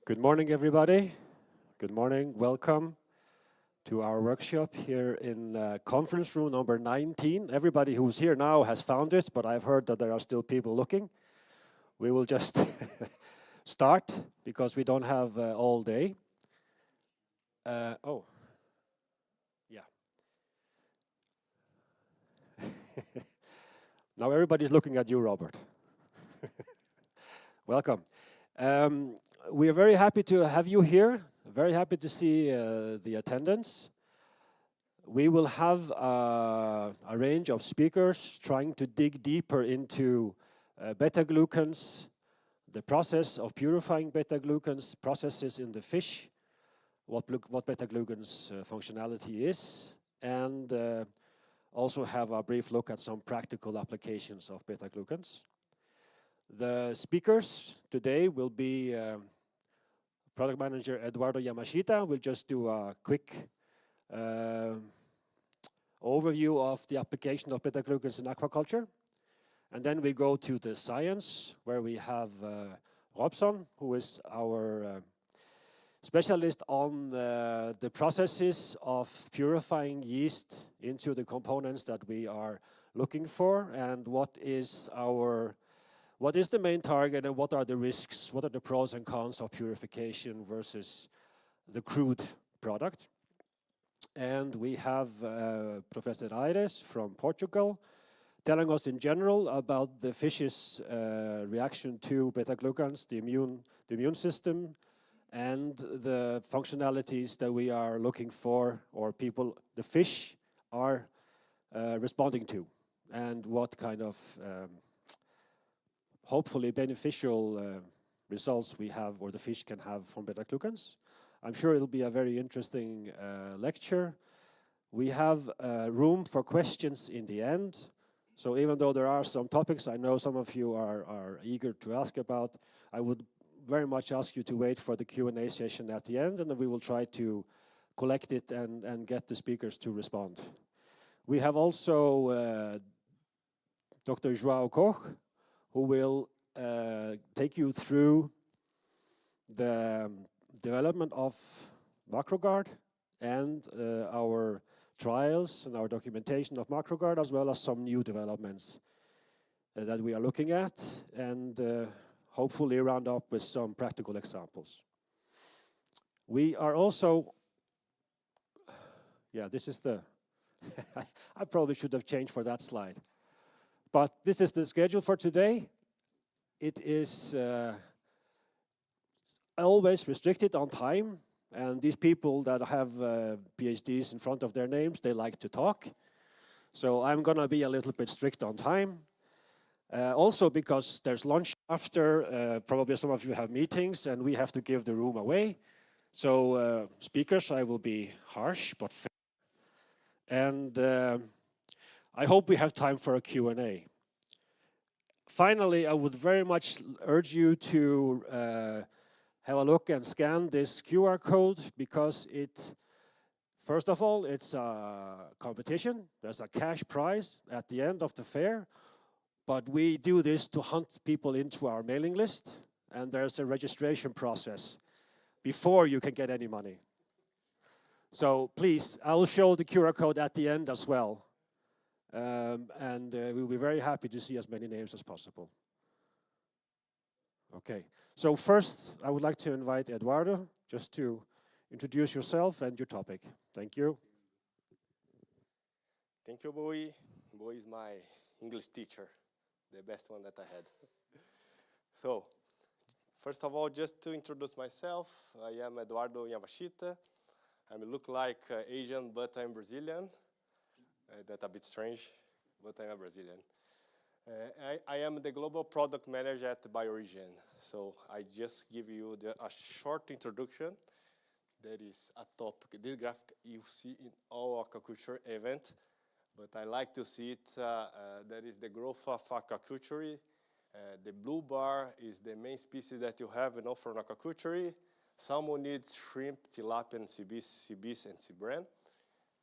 Good morning, everybody. Good morning. Welcome to our workshop here in conference room number 19. Everybody who's here now has found it, but I've heard that there are still people looking. We will just start because we don't have all day. Oh, yeah. Now everybody's looking at you, Robert. Welcome. We are very happy to have you here. Very happy to see the attendance. We will have a range of speakers trying to dig deeper into beta-glucans, the process of purifying beta-glucans, processes in the fish, what beta-glucans functionality is, and also have a brief look at some practical applications of beta-glucans. The speakers today will be Product Manager Eduardo Yamashita. We'll just do a quick overview of the application of beta-glucans in aquaculture. And then we go to the science, where we have Robson, who is our specialist on the processes of purifying yeast into the components that we are looking for, and what is the main target, and what are the risks, what are the pros and cons of purification versus the crude product. And we have Professor Aires from Portugal telling us in general about the fish's reaction to beta-glucans, the immune system, and the functionalities that we are looking for, or the fish are responding to, and what kind of hopefully beneficial results we have, or the fish can have, from beta-glucans. I'm sure it'll be a very interesting lecture. We have room for questions in the end. So even though there are some topics I know some of you are eager to ask about, I would very much ask you to wait for the Q&A session at the end, and then we will try to collect it and get the speakers to respond. We have also Dr. João Koch, who will take you through the development of MacroGuard and our trials and our documentation of MacroGuard, as well as some new developments that we are looking at, and hopefully round up with some practical examples. We are also, this is the, I probably should have changed for that slide. But this is the schedule for today. It is always restricted on time, and these people that have PhDs in front of their names, they like to talk. So I'm going to be a little bit strict on time. Also because there's lunch after, probably some of you have meetings, and we have to give the room away. So speakers, I will be harsh but fair. And I hope we have time for a Q&A. Finally, I would very much urge you to have a look and scan this QR code, because first of all, it's a competition. There's a cash prize at the end of the fair, but we do this to hunt people into our mailing list, and there's a registration process before you can get any money. So please, I'll show the QR code at the end as well. And we'll be very happy to see as many names as possible. Okay, so first I would like to invite Eduardo just to introduce yourself and your topic. Thank you. Thank you, Bowie. Bowie is my English teacher, the best one that I had. So, first of all, just to introduce myself, I am Eduardo Yamashita. I look like Asian, but I'm Brazilian. That's a bit strange, but I'm a Brazilian. I am the Global Product Manager at BioRegen. So I just give you a short introduction. That is a topic. This graphic you see in all aquaculture events, but I like to see it. That is the growth of aquaculture. The blue bar is the main species that you have for aquaculture. Salmon needs shrimp, tilapia, and sea bass, and sea bream.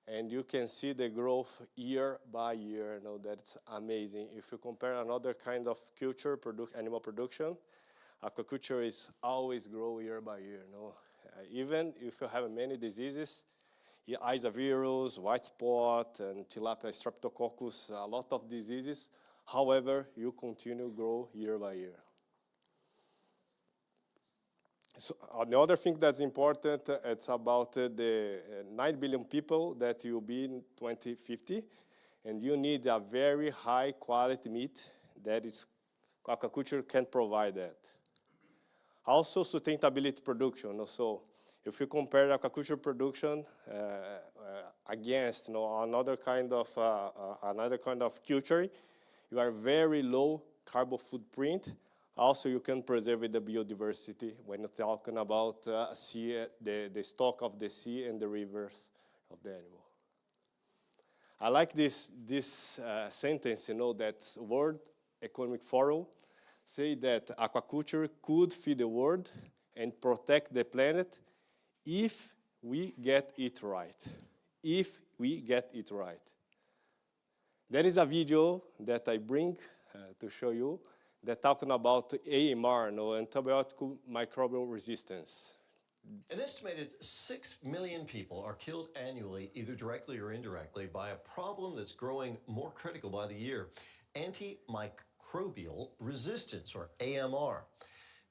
And you can see the growth year by year. That's amazing. If you compare another kind of culture, animal production, aquaculture is always grow year by year, no? Even if you have many diseases, Isavirus, white spot, and tilapia streptococcus, a lot of diseases. However, you continue to grow year by year. So, the other thing that's important, it's about the 9 billion people that will be in 2050, and you need a very high quality meat that is, aquaculture can provide that. Also, sustainability production. So, if you compare aquaculture production against another kind of culture, you are very low carbon footprint. Also, you can preserve the biodiversity when you're talking about the stock of the sea and the rivers of the animal. I like this sentence, that World Economic Forum say that aquaculture could feed the world and protect the planet if we get it right. If we get it right. There is a video that I bring to show you that talking about AMR, antibiotic microbial resistance. An estimated 6 million people are killed annually, either directly or indirectly, by a problem that's growing more critical by the year: antimicrobial resistance, or AMR.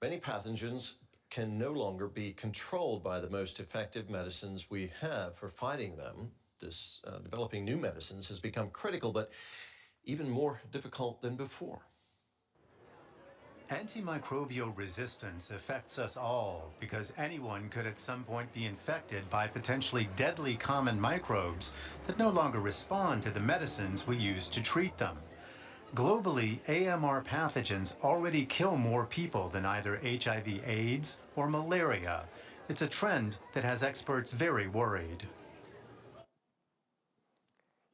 Many pathogens can no longer be controlled by the most effective medicines we have for fighting them. This developing new medicines has become critical, but even more difficult than before. Antimicrobial resistance affects us all because anyone could at some point be infected by potentially deadly common microbes that no longer respond to the medicines we use to treat them. Globally, AMR pathogens already kill more people than either HIV/AIDS or malaria. It's a trend that has experts very worried.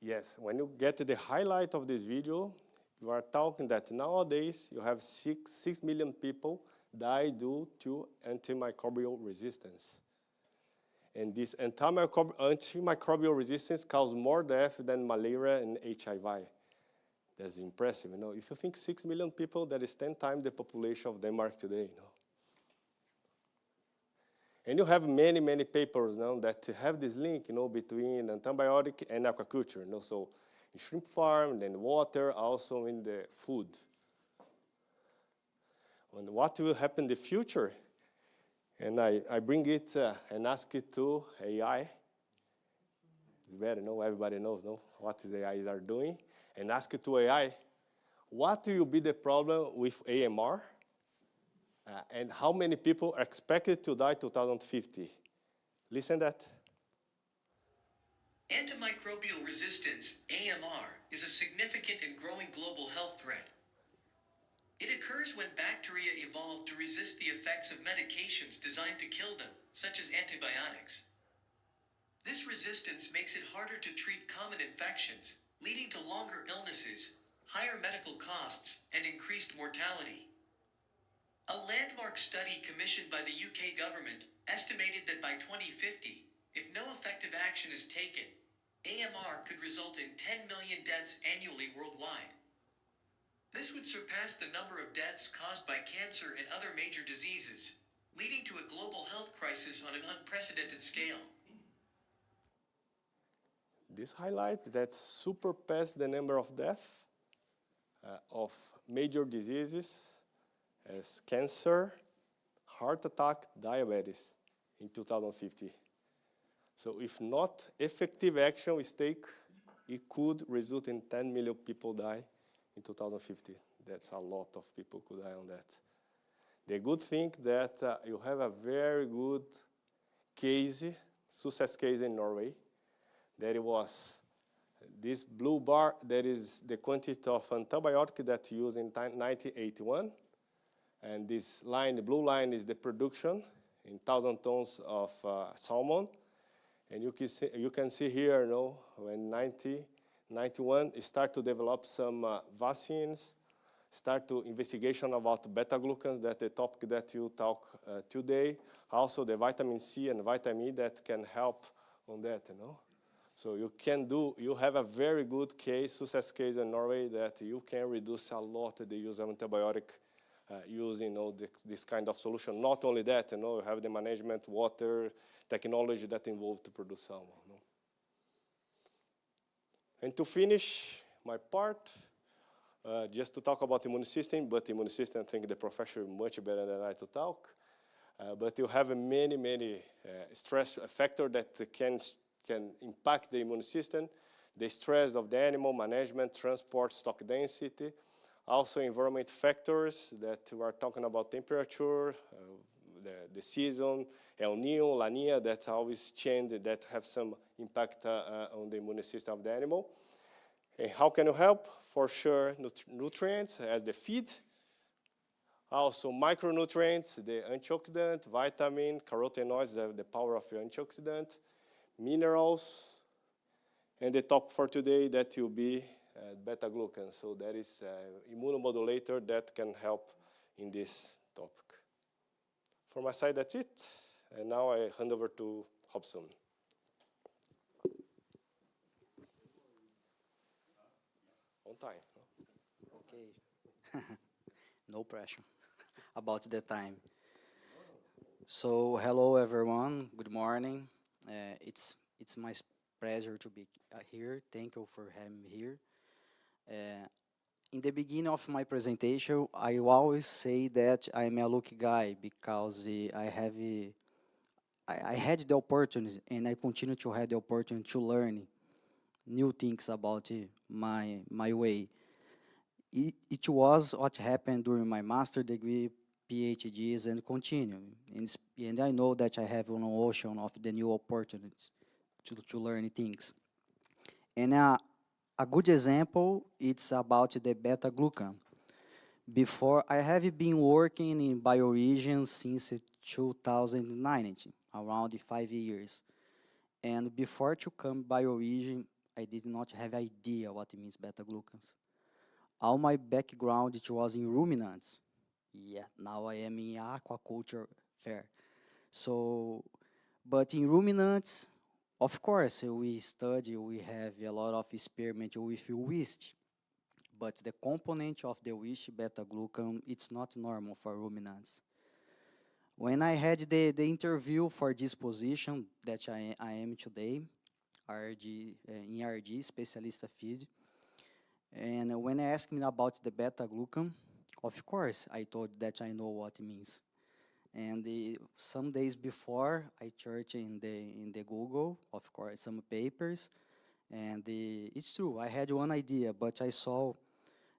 Yes, when you get to the highlight of this video, you are talking that nowadays you have 6 million people die due to antimicrobial resistance. And this antimicrobial resistance causes more death than malaria and HIV. That's impressive, If you think 6 million people, that is 10 times the population of Denmark today, And you have many, many papers now that have this link, between antibiotic and aquaculture, So in shrimp farm, then water, also in the food. And what will happen in the future? And I bring it and ask it to AI. It's better, everybody knows, what the AIs are doing. And ask it to AI, what will be the problem with AMR? And how many people are expected to die 2050? Listen that. Antimicrobial resistance, AMR, is a significant and growing global health threat. It occurs when bacteria evolve to resist the effects of medications designed to kill them, such as antibiotics. This resistance makes it harder to treat common infections, leading to longer illnesses, higher medical costs, and increased mortality. A landmark study commissioned by the UK government estimated that by 2050, if no effective action is taken, AMR could result in 10 million deaths annually worldwide. This would surpass the number of deaths caused by cancer and other major diseases, leading to a global health crisis on an unprecedented scale. This highlight that surpass the number of deaths of major diseases as cancer, heart attack, diabetes in 2050. So if not effective action is taken, it could result in 10 million people die in 2050. That's a lot of people could die on that. The good thing that you have a very good case, success case in Norway. There was this blue bar, that is the quantity of antibiotic that used in 1981. And this line, the blue line, is the production in 1,000 tons of salmon. And you can see here, when 1991, it start to develop some vaccines, start to investigation about beta-glucans, that the topic that you talk today. Also the vitamin C and vitamin E that can help on that, So you have a very good case, success case in Norway, that you can reduce a lot the use of antibiotic using this kind of solution. Not only that, you have the management, water, technology that involved to produce salmon. And to finish my part, just to talk about immune system, but immune system, I think the professor is much better than I to talk. But you have many stress factors that can impact the immune system. The stress of the animal, management, transport, stock density. Also environment factors that we are talking about temperature, the season, El Nino, La Nina, that always change, that have some impact on the immune system of the animal. And how can you help? For sure, nutrients as the feed. Also micronutrients, the antioxidant, vitamin, carotenoids, the power of the antioxidant, minerals, and the top for today that will be beta-glucans. So that is immunomodulator that can help in this topic. For my side, that's it. And now I hand over to Hobson. On time. Okay. No pressure about the time. So hello everyone. Good morning. It's my pleasure to be here. Thank you for having me here. In the beginning of my presentation, I always say that I'm a lucky guy because I had the opportunity and I continue to have the opportunity to learn new things about my way. It was what happened during my master degree, PhDs, and continue. And I know that I have an ocean of the new opportunities to learn things. And a good example, it's about the beta-glucan. Before, I have been working in bioregion since 2019, around 5 years. And before to come bioregion, I did not have idea what it means beta-glucans. All my background, it was in ruminants. Yeah, now I am in aquaculture fair. So, but in ruminants, of course, we study, we have a lot of experiment with yeast. But the component of the yeast beta-glucan, it's not normal for ruminants. When I had the interview for this position that I am today, in RD, specialist feed, and when I asked me about the beta-glucan, of course, I told that I know what it means. And some days before, I searched in the Google, of course, some papers, and it's true, I had one idea, but I saw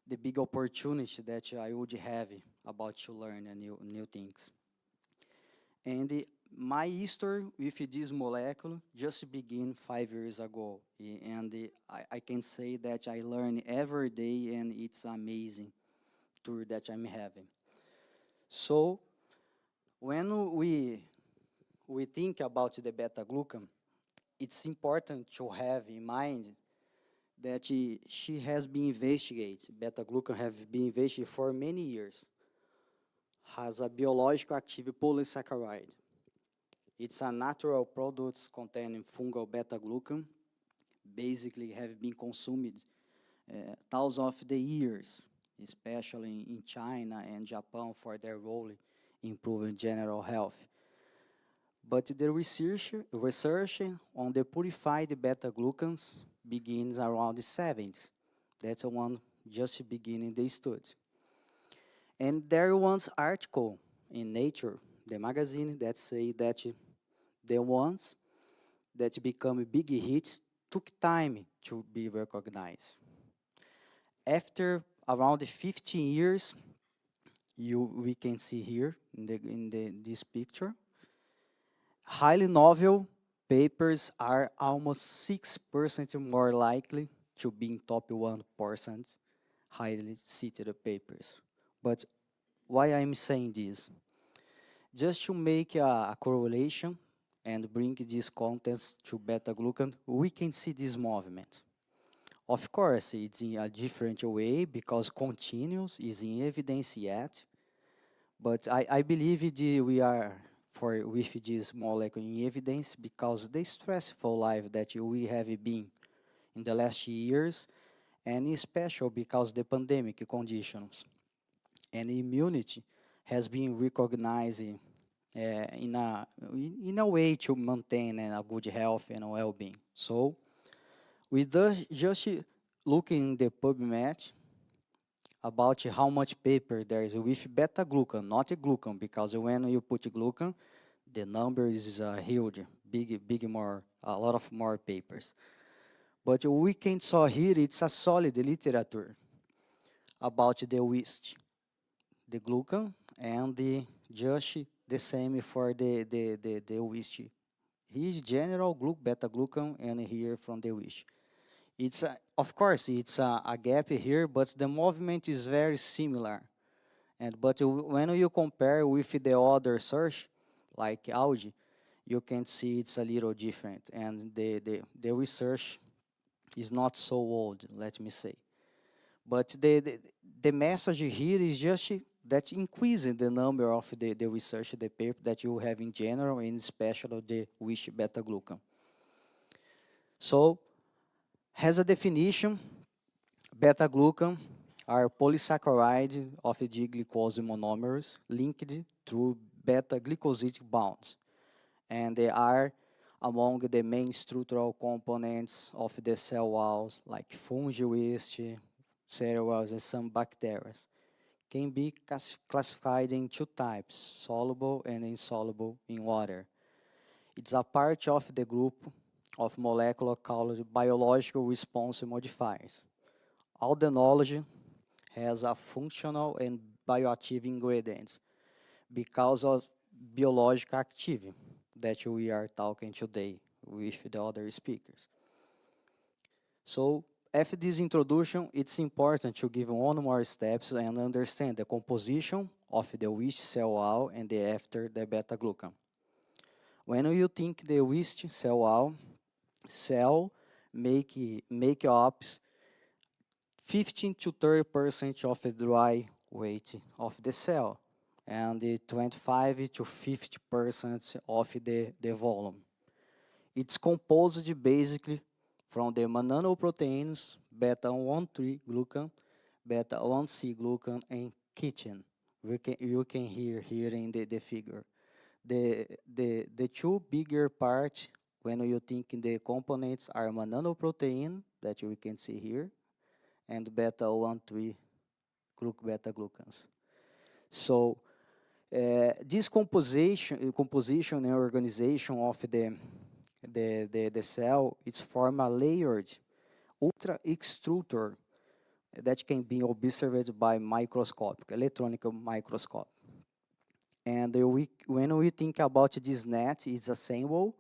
the big opportunity that I would have about to learn new things. And my history with this molecule just began 5 years ago. And I can say that I learn every day, and it's amazing tour that I'm having. So when we think about the beta-glucan, it's important to have in mind that she has been investigated, beta-glucan have been investigated for many years, has a biological active polysaccharide. It's a natural product containing fungal beta-glucan, basically have been consumed thousands of the years, especially in China and Japan for their role in improving general health. But the research on the purified beta-glucans begins around the 70s. That's the one just beginning the study. And there was an article in Nature, the magazine, that say that the ones that become big hits took time to be recognized. After around 15 years, we can see here in this picture, highly novel papers are almost 6% more likely to be in top 1% highly cited papers. But why I'm saying this? Just to make a correlation and bring these contents to beta-glucan, we can see this movement. Of course, it's in a different way because continuous is in evidence yet, but I believe we are with this molecule in evidence because the stressful life that we have been in the last years, and especially because the pandemic conditions. And immunity has been recognized in a way to maintain a good health and well-being. So we just looking in the PubMed about how much paper there is with beta-glucan, not glucan, because when you put glucan, the number is huge, big more, a lot of more papers. But we can saw here, it's a solid literature about the yeast, the glucan, and just the same for the yeast. Here is general beta-glucan, and here from the yeast. It's of course it's a gap here, but the movement is very similar. But when you compare with the other search, like algae, you can see it's a little different, and the research is not so old, let me say. But the message here is just that increasing the number of the research, the paper that you have in general, and especially the wish beta-glucan. So, has a definition, beta-glucan are polysaccharides of D-glucose monomers linked through beta-glucosidic bonds, and they are among the main structural components of the cell walls, like fungi waste, cereals, and some bacteria. Can be classified in two types, soluble and insoluble in water. It's a part of the group of molecular called biological response modifiers. All the knowledge has a functional and bioactive ingredients because of biological activity that we are talking today with the other speakers. So after this introduction, it's important to give one more steps and understand the composition of the yeast cell wall and after the beta-glucan. When you think the yeast cell wall, cell make up 15 to 30% of the dry weight of the cell and 25 to 50% of the volume. It's composed basically from the nanoproteins, beta-1,3 glucan, beta-1C glucan, and chitin. You can hear here in the figure. The two bigger parts when you think in the components are nanoprotein that we can see here, and beta-1,3 beta-glucans. So this composition and organization of the cell is form a layered ultra structure that can be observed by electronic microscope. And when we think about this net, it's assembled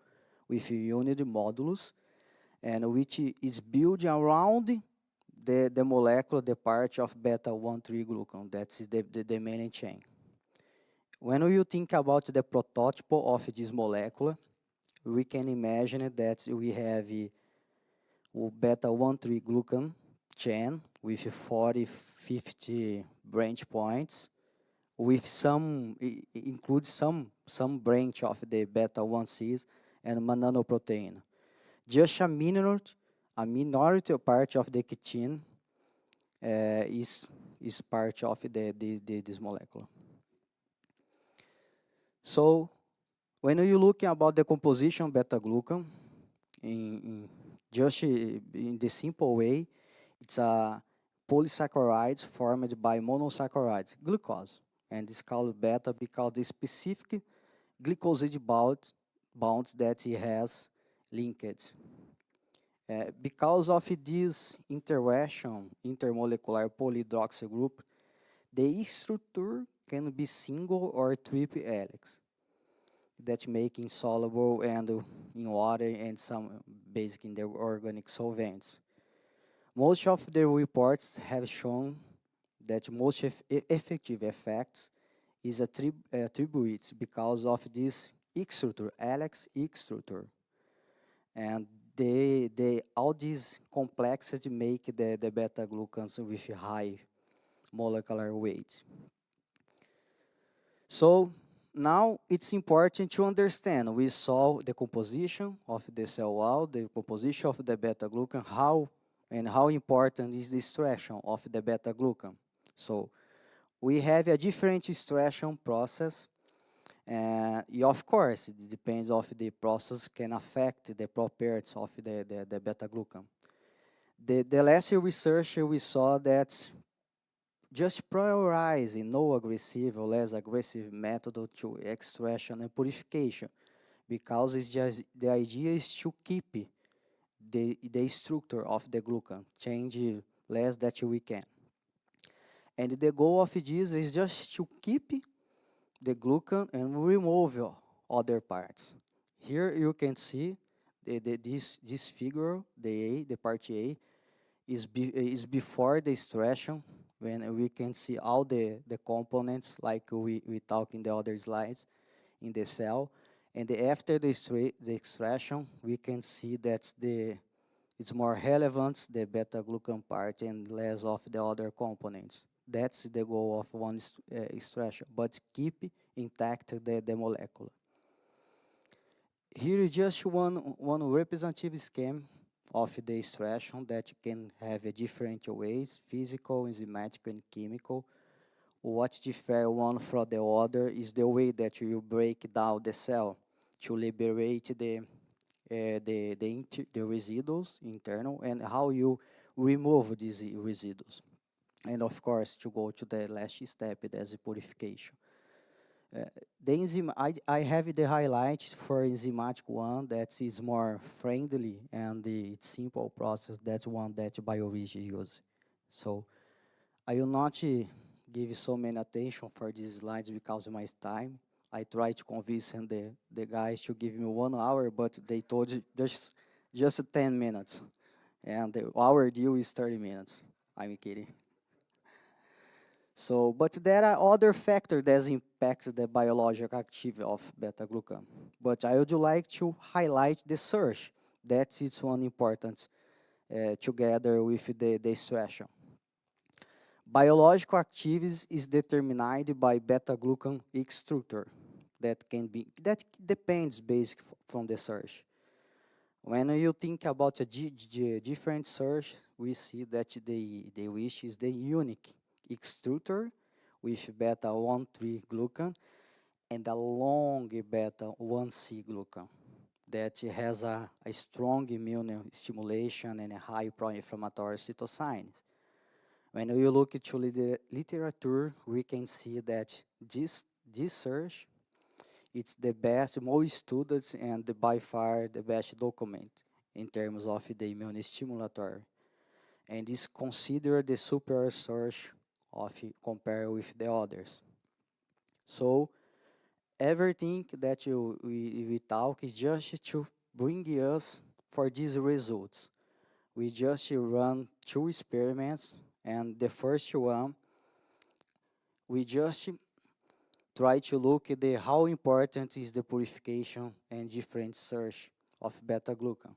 with unit modulus, and which is built around the molecule, the part of beta-1,3 glucan. That's the main chain. When you think about the prototype of this molecule, we can imagine that we have a beta-1,3 glucan chain with 40-50 branch points, with includes some branch of the beta-1Cs and nanoprotein. Just a minority part of the chitin is part of this molecule. So when you look about the composition beta-glucan, just in the simple way, it's a polysaccharides formed by monosaccharides, glucose, and it's called beta because the specific glycoside bonds that it has linked. Because of this interaction, intermolecular polydroxy group, the structure can be single or triple helix that make insoluble and in water and some basic in the organic solvents. Most of the reports have shown that most effective effects is attributed because of this X structure, Alex X structure. And all these complexity make the beta-glucans with high molecular weight. So now it's important to understand. We saw the composition of the cell wall, the composition of the beta-glucan, how important is the extraction of the beta-glucan. So We have a different extraction process. Of course, it depends of the process can affect the properties of the beta-glucan. The last research we saw that just prioritizing no aggressive or less aggressive method to extraction and purification, because it's just the idea is to keep the structure of the glucan, change less that we can. And the goal of this is just to keep the glucan and remove other parts. Here you can see this figure, the part A, is before the extraction, when we can see all the components like we talk in the other slides in the cell. And after the extraction, we can see that it's more relevant, the beta-glucan part, and less of the other components. That's the goal of one extraction, but keep intact the molecule. Here is just one representative scheme of the extraction that you can have a different ways, physical, enzymatic, and chemical. What differ one from the other is the way that you break down the cell to liberate the residuals internal, and how you remove these residuals. And of course, to go to the last step, that's the purification. The enzyme, I have the highlight for enzymatic one that is more friendly and it's simple process. That's one that BioRig uses. So I will not give so many attention for these slides because of my time. I tried to convince the guys to give me 1 hour, but they told just 10 minutes. And our deal is 30 minutes. I'm kidding. So, but there are other factors that impact the biological activity of beta-glucan. But I would like to highlight the search. That is one important together with the extraction. Biological activity is determined by beta-glucan structure. That depends basically from the search. When you think about a different search, we see that the wish is the unique structure with beta-1,3 glucan and a long beta-1C glucan that has a strong immune stimulation and a high pro-inflammatory cytokines. When we look into the literature, we can see that this search, it's the best, most studied, and by far the best document in terms of the immune stimulatory. And is considered the superior search of compared with the others. So everything that we talk is just to bring us for these results. We just run 2 experiments, and the first one, we just try to look at how important is the purification and different search of beta-glucan.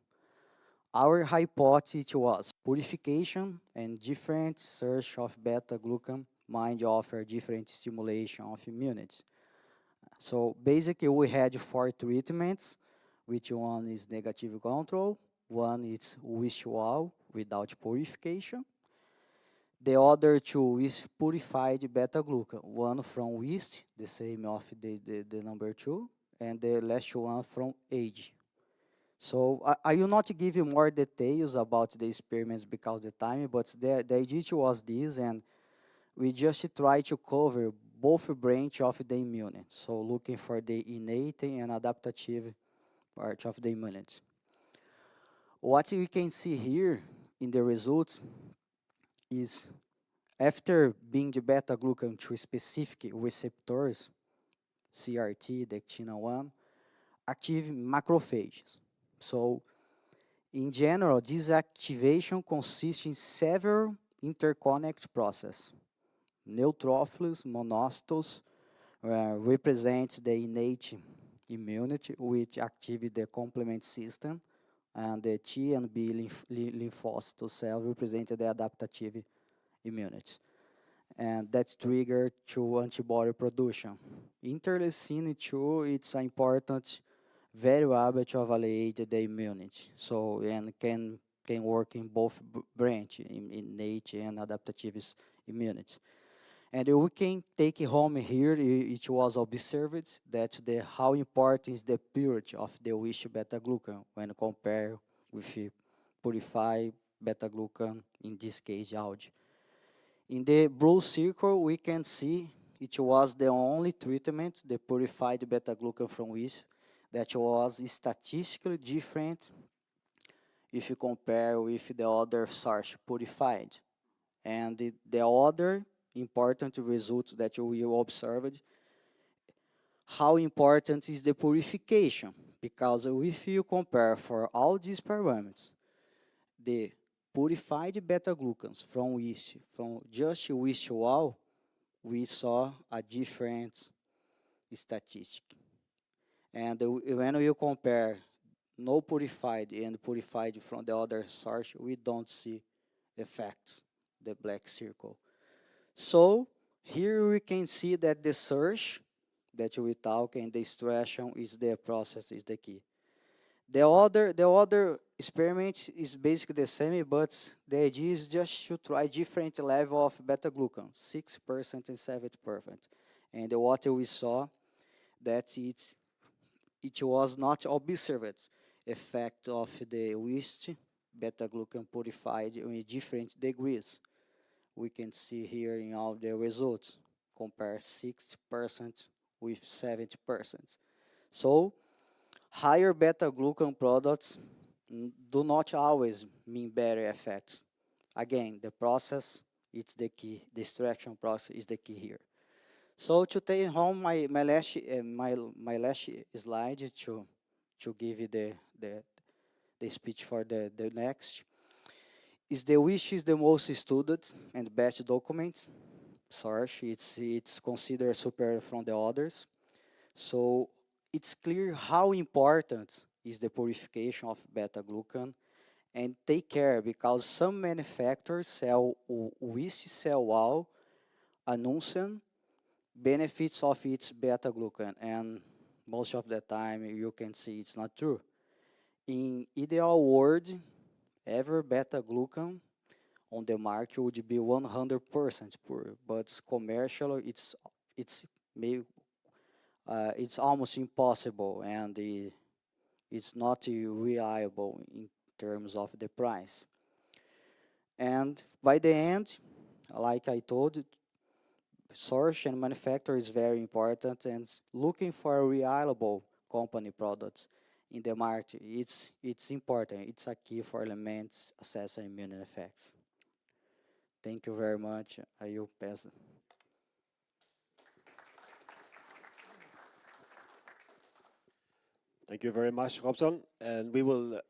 Our hypothesis was purification and different search of beta-glucan might offer different stimulation of immunity. So basically we had 4 treatments, which one is negative control, one is withdrawal without purification, the other 2 is purified beta-glucan, one from yeast, the same of the number 2, and the last one from age. So I will not give you more details about the experiments because of the time, but the idea was this, and we just try to cover both branches of the immunity. So looking for the innate and adaptive part of the immunity. What we can see here in the results is after being the beta-glucan to specific receptors, CRT, dectina-1, active macrophages. So in general, this activation consists in several interconnect processes. Neutrophils, monocytes represent the innate immunity, which activate the complement system, and the T and B lymphocyte cell represent the adaptive immunity. And that's triggered to antibody production. Interleukin-2, it's an important variable to evaluate the immunity. So, and can work in both branch, in innate and adaptive immunity. And we can take home here, it was observed that how important is the purity of the wish beta-glucan when compared with purified beta-glucan, in this case algae. In the blue circle, we can see it was the only treatment, the purified beta-glucan from yeast, that was statistically different if you compare with the other source purified. And the other important result that we observed, how important is the purification, because if you compare for all these parameters, the purified beta-glucans from yeast, from just yeast wall, we saw a different statistic. And when you compare no purified and purified from the other source, we don't see effects, the black circle. So here we can see that the search that we talk and the extraction is the process, is the key. The other experiment is basically the same, but the idea is just to try different level of beta-glucan, 6% and 7%. And what we saw that it was not observed effect of the yeast beta-glucan purified in different degrees. We can see here in all the results, compare 6% with 70%. So higher beta-glucan products do not always mean better effects. Again, the process, it's the key. The extraction process is the key here. So to take home my last slide to give you the speech for the next is the wish is the most studied and best document source. It's considered superior from the others. So it's clear how important is the purification of beta-glucan, and take care because some manufacturers sell yeast cell wall announcing benefits of its beta-glucan, and most of the time you can see it's not true. In ideal world, every beta-glucan on the market would be 100% pure, but commercially it's almost impossible, and it's not reliable in terms of the price. And by the end, like I told, source and manufacturer is very important, and looking for reliable company products in the market, it's important. It's a key for elements assessing immune effects. Thank you very much. I will pass. Thank you very much, Robson. And we will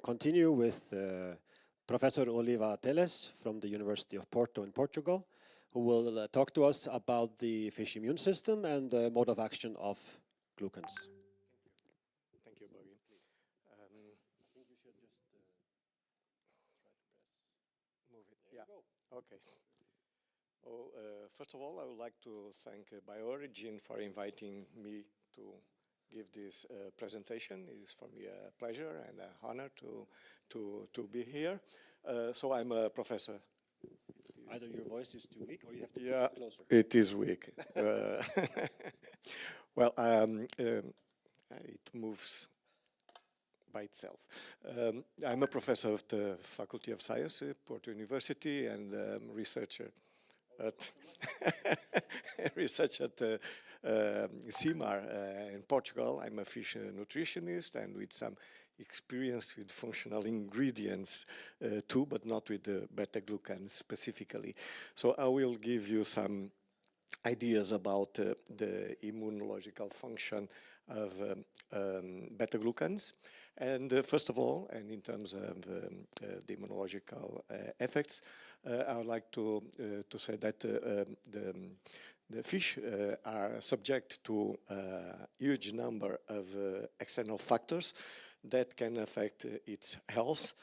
continue with Professor Oliva Teles from the University of Porto in Portugal, who will talk to us about the fish immune system and the mode of action of glucans. Thank you, Bobby. I think you should just try to press. Move it. Yeah. Okay. Oh, first of all, I would like to thank BioOrigin for inviting me to give this presentation. It is for me a pleasure and an honor to be here. So I'm a professor. Either your voice is too weak or you have to Yeah, put it closer. it is weak. Well, it moves by itself. I'm a professor of the Faculty of Science at Porto University and researcher at CIMAR in Portugal. I'm a fish nutritionist and with some experience with functional ingredients too, but not with the beta-glucans specifically. So I will give you some ideas about the immunological function of beta-glucans. And first of all, and in terms of the immunological effects, I would like to say that the fish are subject to a huge number of external factors that can affect its health.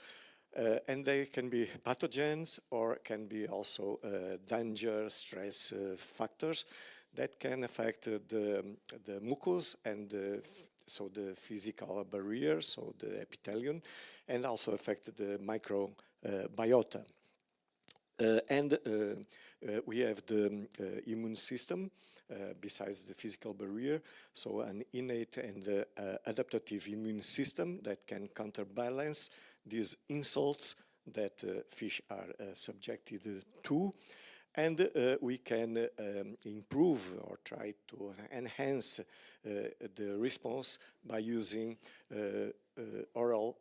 And they can be pathogens or can be also danger, stress factors that can affect the mucus and so the physical barrier, so the epithelium, and also affect the microbiota. And we have the immune system besides the physical barrier, so an innate and adaptive immune system that can counterbalance these insults that fish are subjected to. And we can improve or try to enhance the response by using oral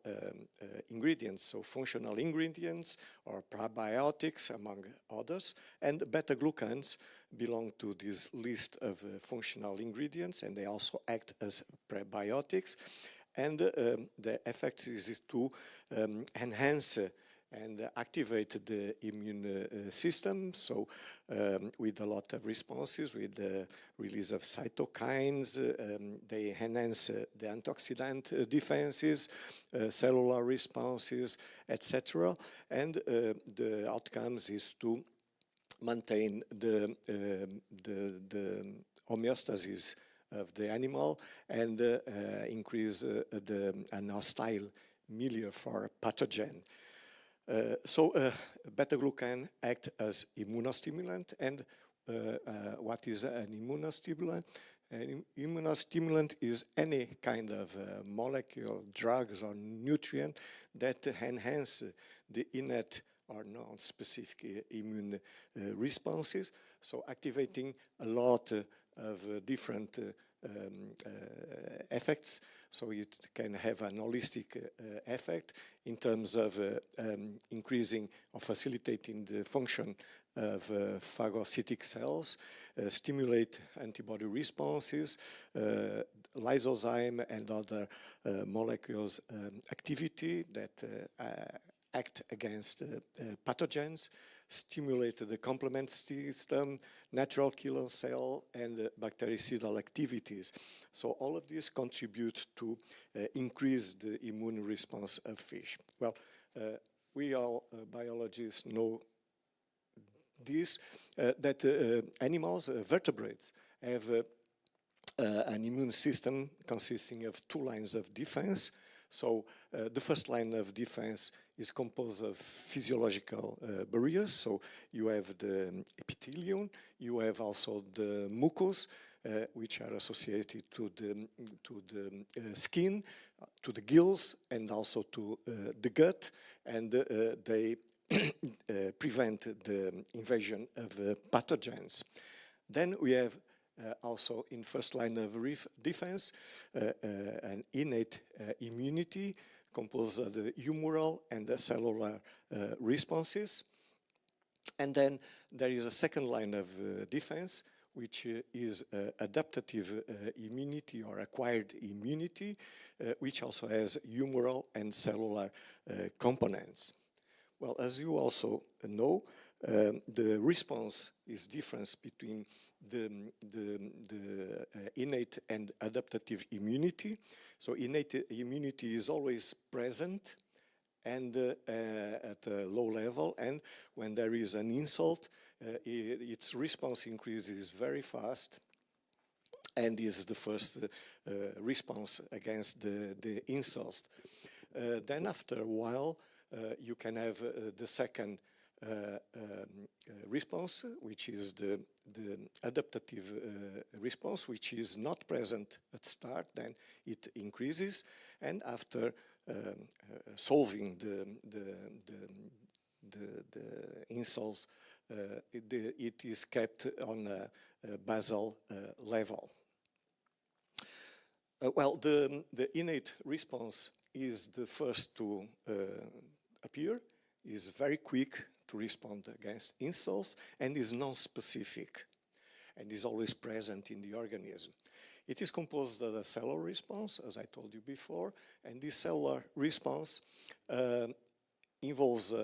ingredients, so functional ingredients or probiotics, among others. And beta-glucans belong to this list of functional ingredients, and they also act as prebiotics. And the effect is to enhance and activate the immune system, so with a lot of responses, with the release of cytokines, they enhance the antioxidant defenses, cellular responses, etc. And the outcomes is to maintain the homeostasis of the animal and increase an hostile milieu for pathogen. So beta-glucan act as immunostimulant. And what is an immunostimulant? An immunostimulant is any kind of molecule, drugs or nutrient that enhance the innate or non-specific immune responses, so activating a lot of different effects, so it can have an holistic effect in terms of increasing or facilitating the function of phagocytic cells, stimulate antibody responses, lysozyme and other molecules activity that act against pathogens, stimulate the complement system, natural killer cell, and bactericidal activities. So all of these contribute to increase the immune response of fish. Well, we all biologists know this, that animals, vertebrates, have an immune system consisting of two lines of defense. So the first line of defense is composed of physiological barriers. So you have the epithelium, you have also the mucus, which are associated to the skin, to the gills, and also to the gut, and they prevent the invasion of pathogens. Then we have also in first line of defense an innate immunity composed of the humoral and the cellular responses. And then there is a second line of defense, which is adaptive immunity or acquired immunity, which also has humoral and cellular components. Well, as you also know, the response is different between the innate and adaptive immunity. So innate immunity is always present and at a low level, and when there is an insult, its response increases very fast and is the first response against the insult. Then after a while, you can have the second response, which is the adaptive response, which is not present at start, then it increases, and after solving the insults, it is kept on a basal level. Well, the innate response is the first to appear, is very quick to respond against insults, and is non-specific, and is always present in the organism. It is composed of a cellular response, as I told you before, and this cellular response involves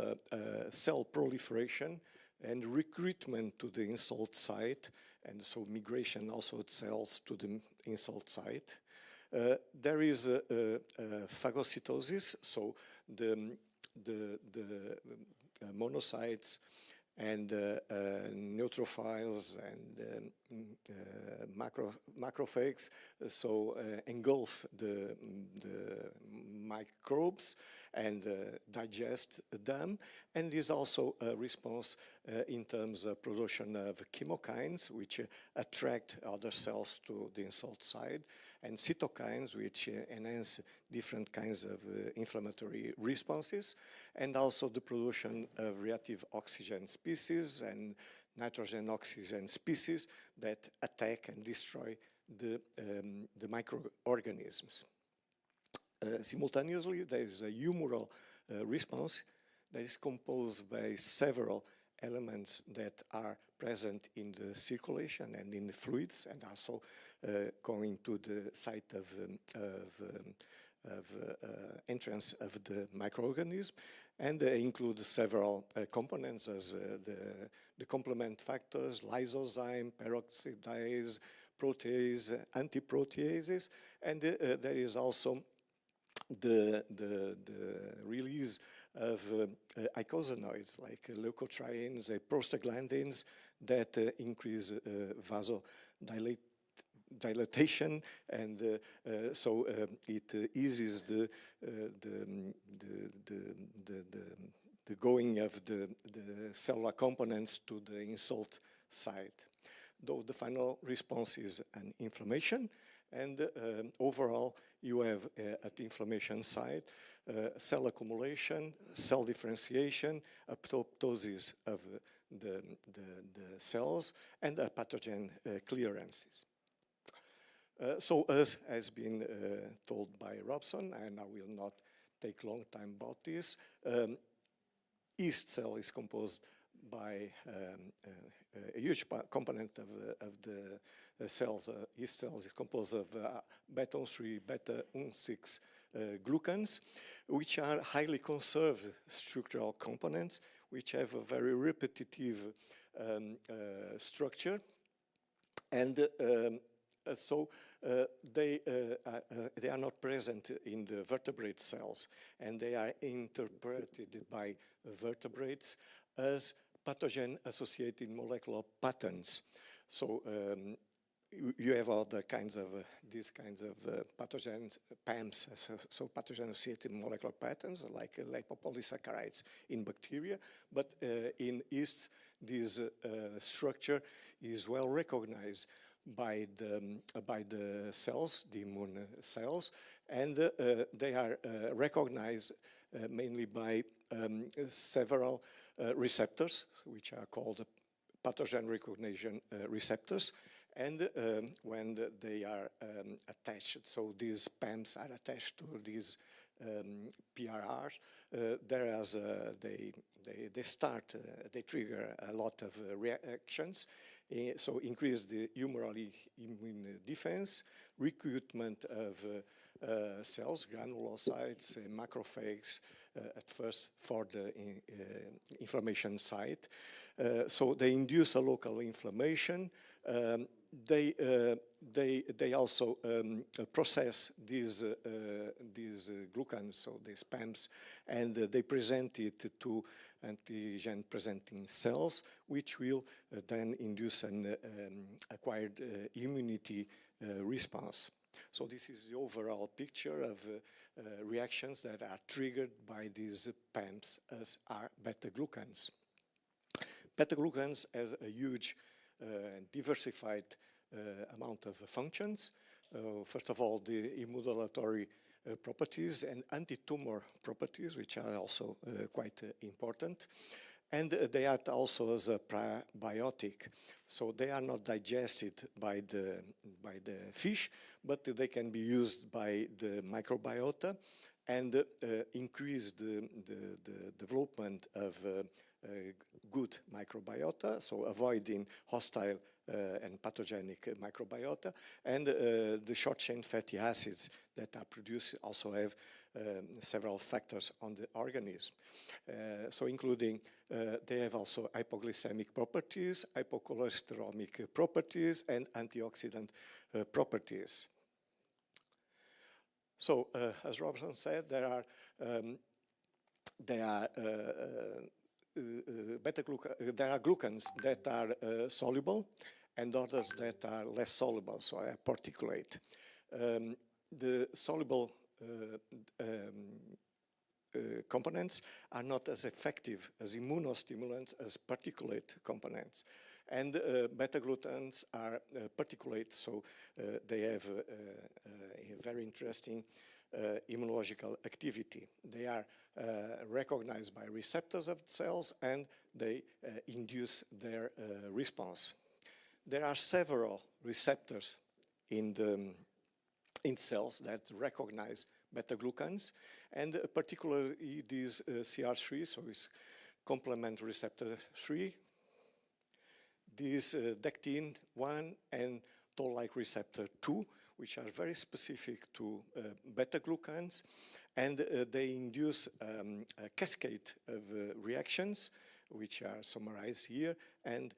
cell proliferation and recruitment to the insult site, and so migration also of cells to the insult site. There is phagocytosis, so the monocytes and neutrophils and macrophages, so engulf the microbes, and digest them, and is also a response in terms of production of chemokines, which attract other cells to the insult side, and cytokines, which enhance different kinds of inflammatory responses, and also the production of reactive oxygen species and nitrogen-oxygen species that attack and destroy the microorganisms. Simultaneously, there is a humoral response that is composed by several elements that are present in the circulation and in the fluids, and also going to the site of entrance of the microorganism, and include several components as the complement factors, lysozyme, peroxidase, protease, antiproteases, and there is also the release of eicosanoids like leukotrienes, prostaglandins that increase vasodilatation, and so it eases the going of the cellular components to the insult site. Though the final response is an inflammation, and overall you have at the inflammation side cell accumulation, cell differentiation, apoptosis of the cells, and pathogen clearances. So as has been told by Robson, and I will not take long time about this, yeast cell is composed by a huge component of the cells. Yeast cells is composed of beta-3, beta-6 glucans, which are highly conserved structural components, which have a very repetitive structure, and so they are not present in the vertebrate cells, and they are interpreted by vertebrates as pathogen-associated molecular patterns. So you have other kinds of these kinds of pathogens, PAMs, so pathogen-associated molecular patterns like lipopolysaccharides in bacteria, but in yeast this structure is well recognized by the cells, the immune cells, and they are recognized mainly by several receptors, which are called pathogen recognition receptors, and when they are attached, so these PAMs are attached to these PRRs, whereas they trigger a lot of reactions, so increase the humoral immune defense, recruitment of cells, granulocytes, macrophages, at first for the inflammation site. So they induce a local inflammation. They also process these glucans, so these PAMs, and they present it to antigen-presenting cells, which will then induce an acquired immunity response. So this is the overall picture of reactions that are triggered by these PAMs, as are beta-glucans. Beta-glucans has a huge and diversified amount of functions. First of all, the immunomodulatory properties and anti-tumor properties, which are also quite important. And they act also as a prebiotic. So they are not digested by the fish, but they can be used by the microbiota and increase the development of good microbiota, so avoiding hostile and pathogenic microbiota, and the short-chain fatty acids that are produced also have several factors on the organism. So including, they have also hypoglycemic properties, hypocholesterolic properties, and antioxidant properties. So, as Robson said, there are glucans that are soluble and others that are less soluble, so are particulate. The soluble components are not as effective as immunostimulants as particulate components. And beta-glucans are particulate, so they have a very interesting immunological activity. They are recognized by receptors of cells and they induce their response. There are several receptors in cells that recognize beta-glucans, and particularly these CR3, so it's complement receptor 3, these dectin-1 and toll-like receptor 2, which are very specific to beta-glucans, and they induce a cascade of reactions, which are summarized here, and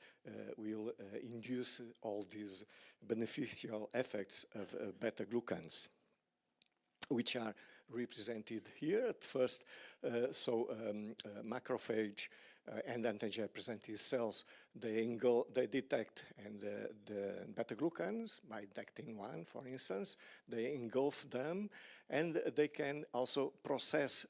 will induce all these beneficial effects of beta-glucans, which are represented here at first. Macrophage and antigen-presenting cells, they detect the beta-glucans by dectin-1, for instance. They engulf them, and they can also process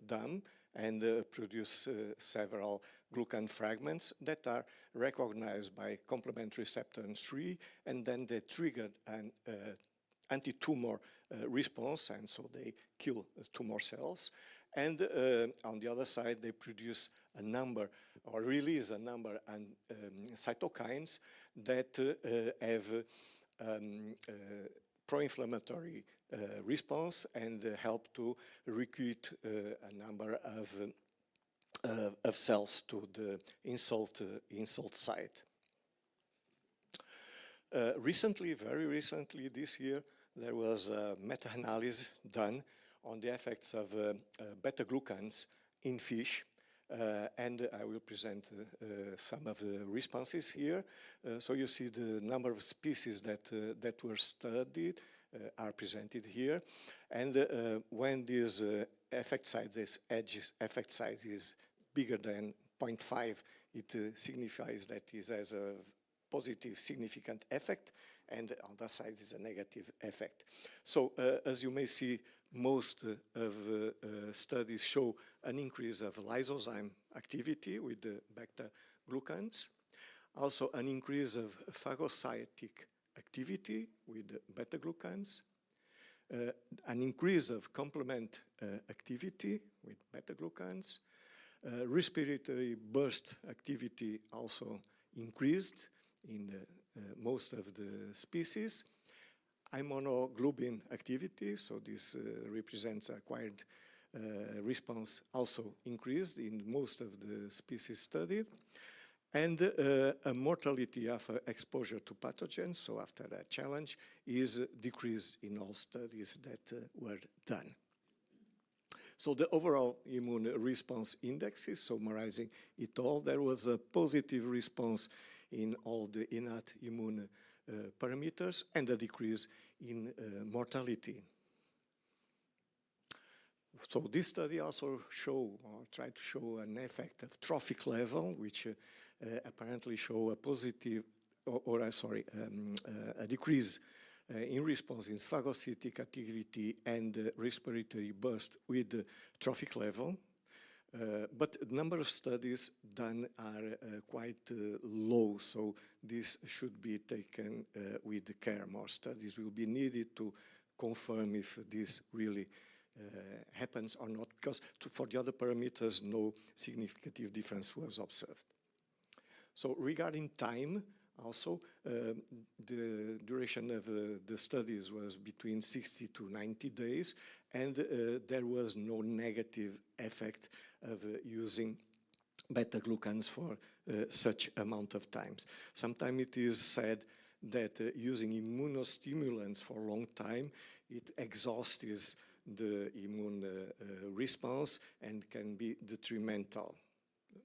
them and produce several glucan fragments that are recognized by complement receptor 3, and then they trigger an anti-tumor response, and so they kill tumor cells. And on the other side, they produce a number, or release a number of cytokines that have pro-inflammatory response and help to recruit a number of cells to the insult site. Recently, very recently this year, there was a meta-analysis done on the effects of beta-glucans in fish, and I will present some of the responses here. So you see the number of species that were studied are presented here, and when this effect size, this edge effect size is bigger than 0.5, it signifies that it has a positive significant effect, and on the side is a negative effect. So as you may see, most of studies show an increase of lysozyme activity with the beta-glucans, also an increase of phagocytic activity with beta-glucans, an increase of complement activity with beta-glucans, respiratory burst activity also increased in most of the species. Immunoglobulin activity, so this represents acquired response, also increased in most of the species studied. And a mortality after exposure to pathogens, so after that challenge, is decreased in all studies that were done. So the overall immune response index is summarizing it all. There was a positive response in all the innate immune parameters and a decrease in mortality. So this study also tried to show an effect of trophic level, which apparently show a positive, a decrease in response in phagocytic activity and respiratory burst with the trophic level. But the number of studies done are quite low, so this should be taken with care. More studies will be needed to confirm if this really happens or not, because for the other parameters, no significant difference was observed. So regarding time, also, the duration of the studies was between 60 to 90 days, and there was no negative effect of using beta-glucans for such amount of times. Sometimes it is said that using immunostimulants for a long time, it exhausts the immune response and can be detrimental.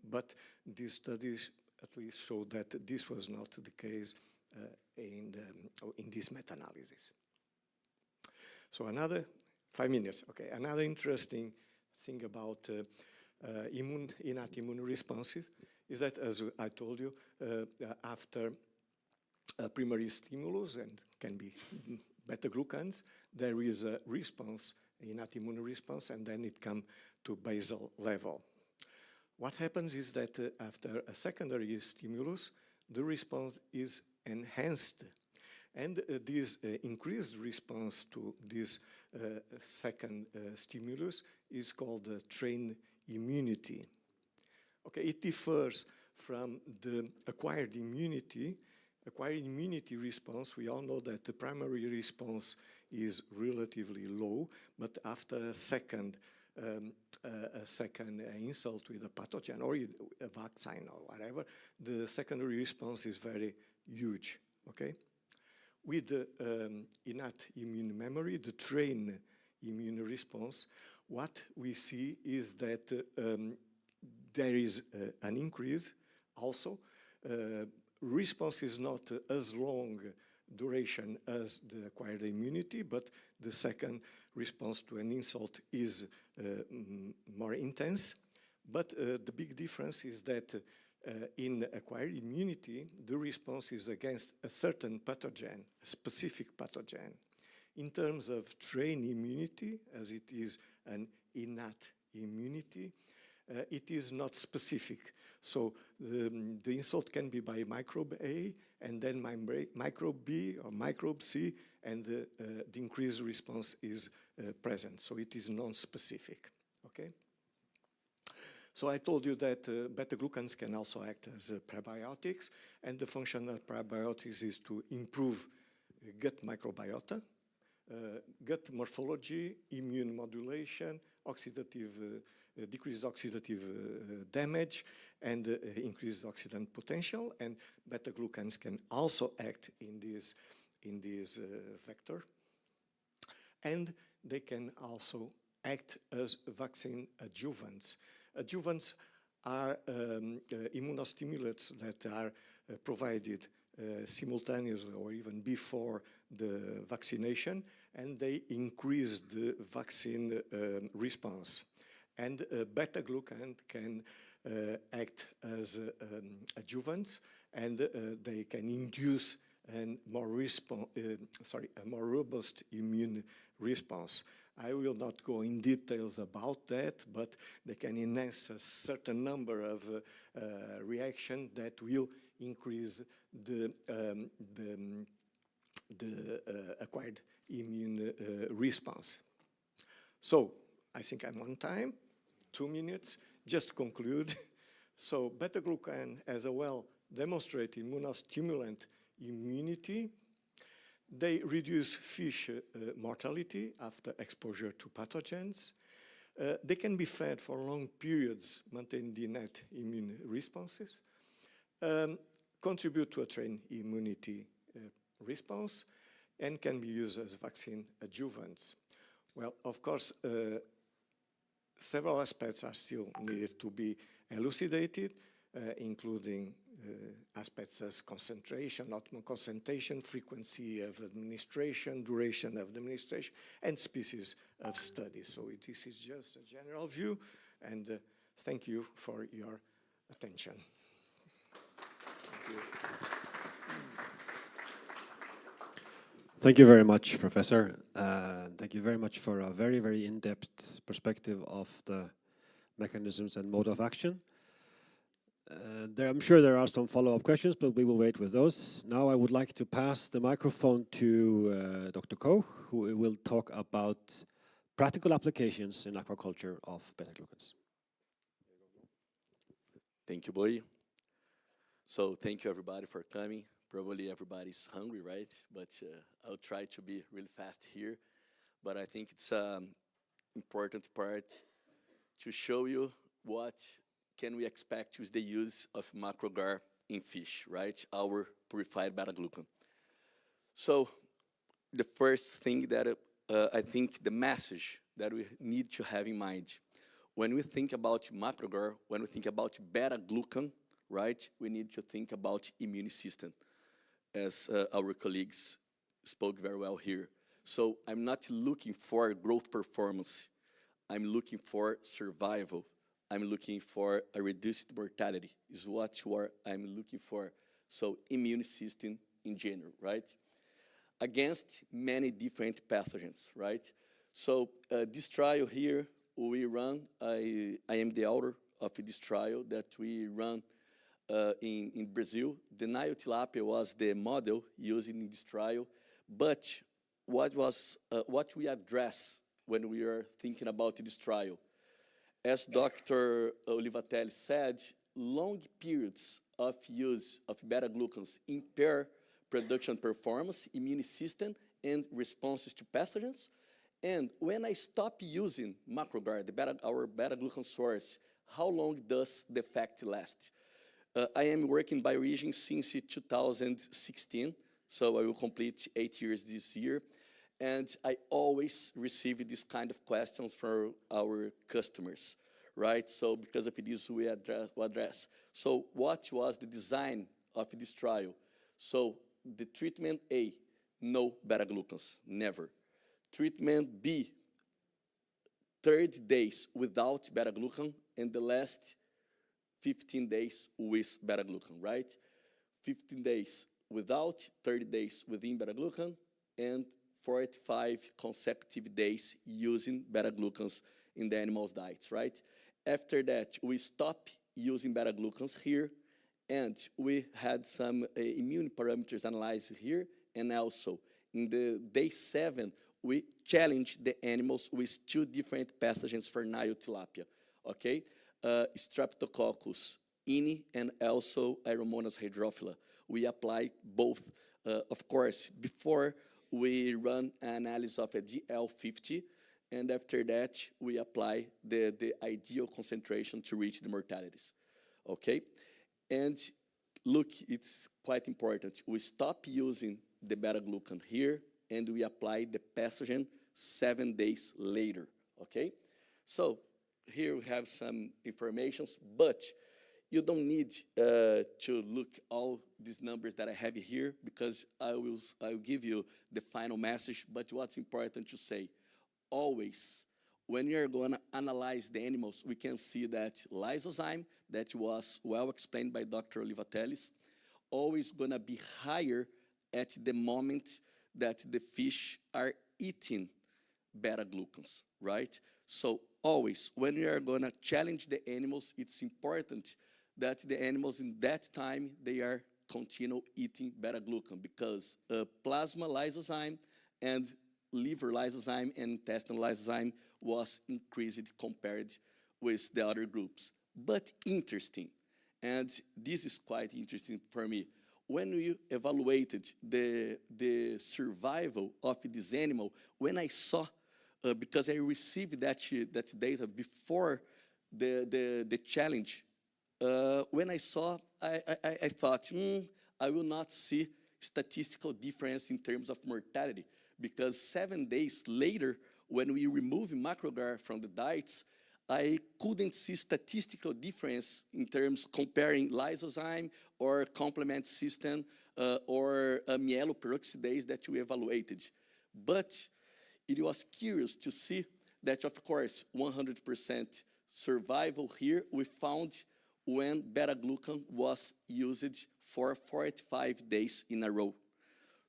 But these studies at least show that this was not the case in this meta-analysis. So another 5 minutes, okay. Another interesting thing about innate immune responses is that, as I told you, after primary stimulus, and can be beta-glucans, there is a response, innate immune response, and then it comes to basal level. What happens is that after a secondary stimulus, the response is enhanced. And this increased response to this second stimulus is called trained immunity. Okay, it differs from the acquired immunity. Acquired immunity response, we all know that the primary response is relatively low, but after a second insult with a pathogen or a vaccine or whatever, the secondary response is very huge, okay? With the innate immune memory, the trained immune response, what we see is that there is an increase also. Response is not as long duration as the acquired immunity, but the second response to an insult is more intense. But the big difference is that in acquired immunity, the response is against a certain pathogen, a specific pathogen. In terms of trained immunity, as it is an innate immunity, it is not specific. So the insult can be by microbe A, and then microbe B or microbe C, and the increased response is present. So it is non-specific, okay? So I told you that beta-glucans can also act as prebiotics, and the function of prebiotics is to improve gut microbiota, gut morphology, immune modulation, oxidative, decrease oxidative damage, and increase oxidant potential. And beta-glucans can also act in this vector. And they can also act as vaccine adjuvants. Adjuvants are immunostimulants that are provided simultaneously or even before the vaccination, and they increase the vaccine response. And beta-glucan can act as adjuvants, and they can induce a more robust immune response. I will not go in details about that, but they can enhance a certain number of reactions that will increase the acquired immune response. So I think I'm on time, 2 minutes, just to conclude. So beta-glucan has a well-demonstrated immunostimulant immunity. They reduce fish mortality after exposure to pathogens. They can be fed for long periods, maintain the innate immune responses, contribute to a trained immunity response, and can be used as vaccine adjuvants. Well, of course, several aspects are still needed to be elucidated, including aspects as concentration, optimal concentration, frequency of administration, duration of administration, and species of study. So this is just a general view, and thank you for your attention. Thank you. Thank you very much, Professor. Thank you very much for a very, very in-depth perspective of the mechanisms and mode of action. I'm sure there are some follow-up questions, but we will wait with those. Now I would like to pass the microphone to Dr. Koch, who will talk about practical applications in aquaculture of beta-glucans. Thank you, Boy. So thank you, everybody, for coming. Probably everybody's hungry, right? But I'll try to be really fast here. But I think it's an important part to show you what can we expect with the use of macrogar in fish, right? Our purified beta-glucan. So the first thing that I think the message that we need to have in mind, when we think about macrogar, when we think about beta-glucan, right, we need to think about immune system, as our colleagues spoke very well here. So I'm not looking for growth performance. I'm looking for survival. I'm looking for a reduced mortality is what I'm looking for. So immune system in general, right? Against many different pathogens, right? So this trial here we run, I am the author of this trial that we run in Brazil. The Nile tilapia was the model used in this trial, but what we address when we are thinking about this trial? As Dr. Olivatelli said, long periods of use of beta-glucans impair production performance, immune system, and responses to pathogens. And when I stop using MacroGuard, our beta-glucan source, how long does the effect last? I am working by region since 2016, so I will complete 8 years this year. And I always receive this kind of questions from our customers, right? So because of this, we address. So what was the design of this trial? So the treatment A, no beta-glucans, never. Treatment B, 30 days without beta-glucan, and the last 15 days with beta-glucan, right? 15 days without, 30 days within beta-glucan, and 45 consecutive days using beta-glucans in the animal's diets, right? After that, we stop using beta-glucans here, and we had some immune parameters analyzed here, and also in the day 7, we challenged the animals with 2 different pathogens for Nile tilapia, okay? Streptococcus ini and also Aeromonas hydrophila. We applied both, of course, before we run an analysis of a DL50, and after that, we apply the ideal concentration to reach the mortalities, okay? And look, it's quite important. We stop using the beta-glucan here, and we apply the pathogen 7 days later, okay? So here we have some informations, but you don't need to look all these numbers that I have here, because I will give you the final message. But what's important to say, always, when you're going to analyze the animals, we can see that lysozyme, that was well explained by Dr. Olivatelli, always going to be higher at the moment that the fish are eating beta-glucans, right? So always, when you are going to challenge the animals, it's important that the animals in that time, they are continue eating beta-glucan, because plasma lysozyme and liver lysozyme and intestinal lysozyme was increased compared with the other groups. But interesting, and this is quite interesting for me, when we evaluated the survival of this animal, when I saw, because I received that data before the challenge, when I saw, I thought, I will not see statistical difference in terms of mortality, because 7 days later, when we remove MacroGuard from the diets, I couldn't see statistical difference in terms comparing lysozyme or complement system or myeloperoxidase that we evaluated. But it was curious to see that, of course, 100% survival here we found when beta-glucan was used for 45 days in a row,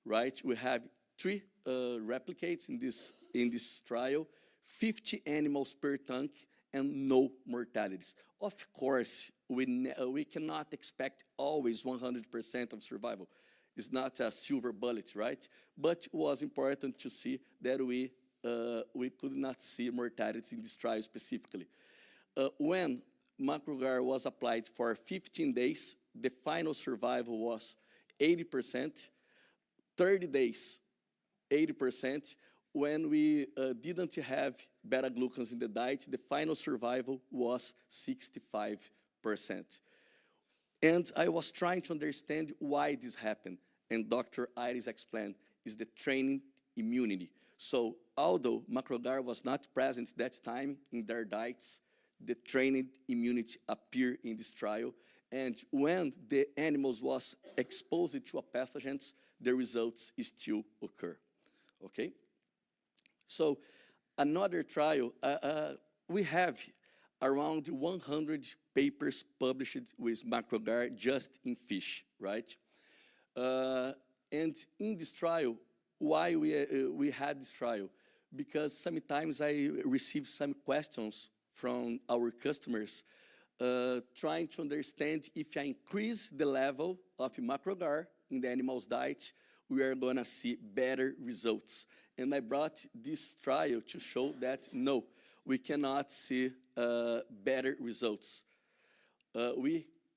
right? We have 3 replicates in this trial, 50 animals per tank, and no mortalities. Of course, we cannot expect always 100% of survival. It's not a silver bullet, right? But it was important to see that we could not see mortalities in this trial specifically. When MacroGuard was applied for 15 days, the final survival was 80%, 30 days, 80%. When we didn't have beta-glucans in the diet, the final survival was 65%. And I was trying to understand why this happened. And Dr. Iris explained, is the training immunity. So although MacroGuard was not present that time in their diets, the trained immunity appeared in this trial. And when the animals was exposed to a pathogens, the results still occur, okay? So another trial, we have around 100 papers published with MacroGuard just in fish, right? And in this trial, why we had this trial? because sometimes I receive some questions from our customers trying to understand if I increase the level of macrogar in the animal's diet, we are going to see better results. And I brought this trial to show that no, we cannot see better results.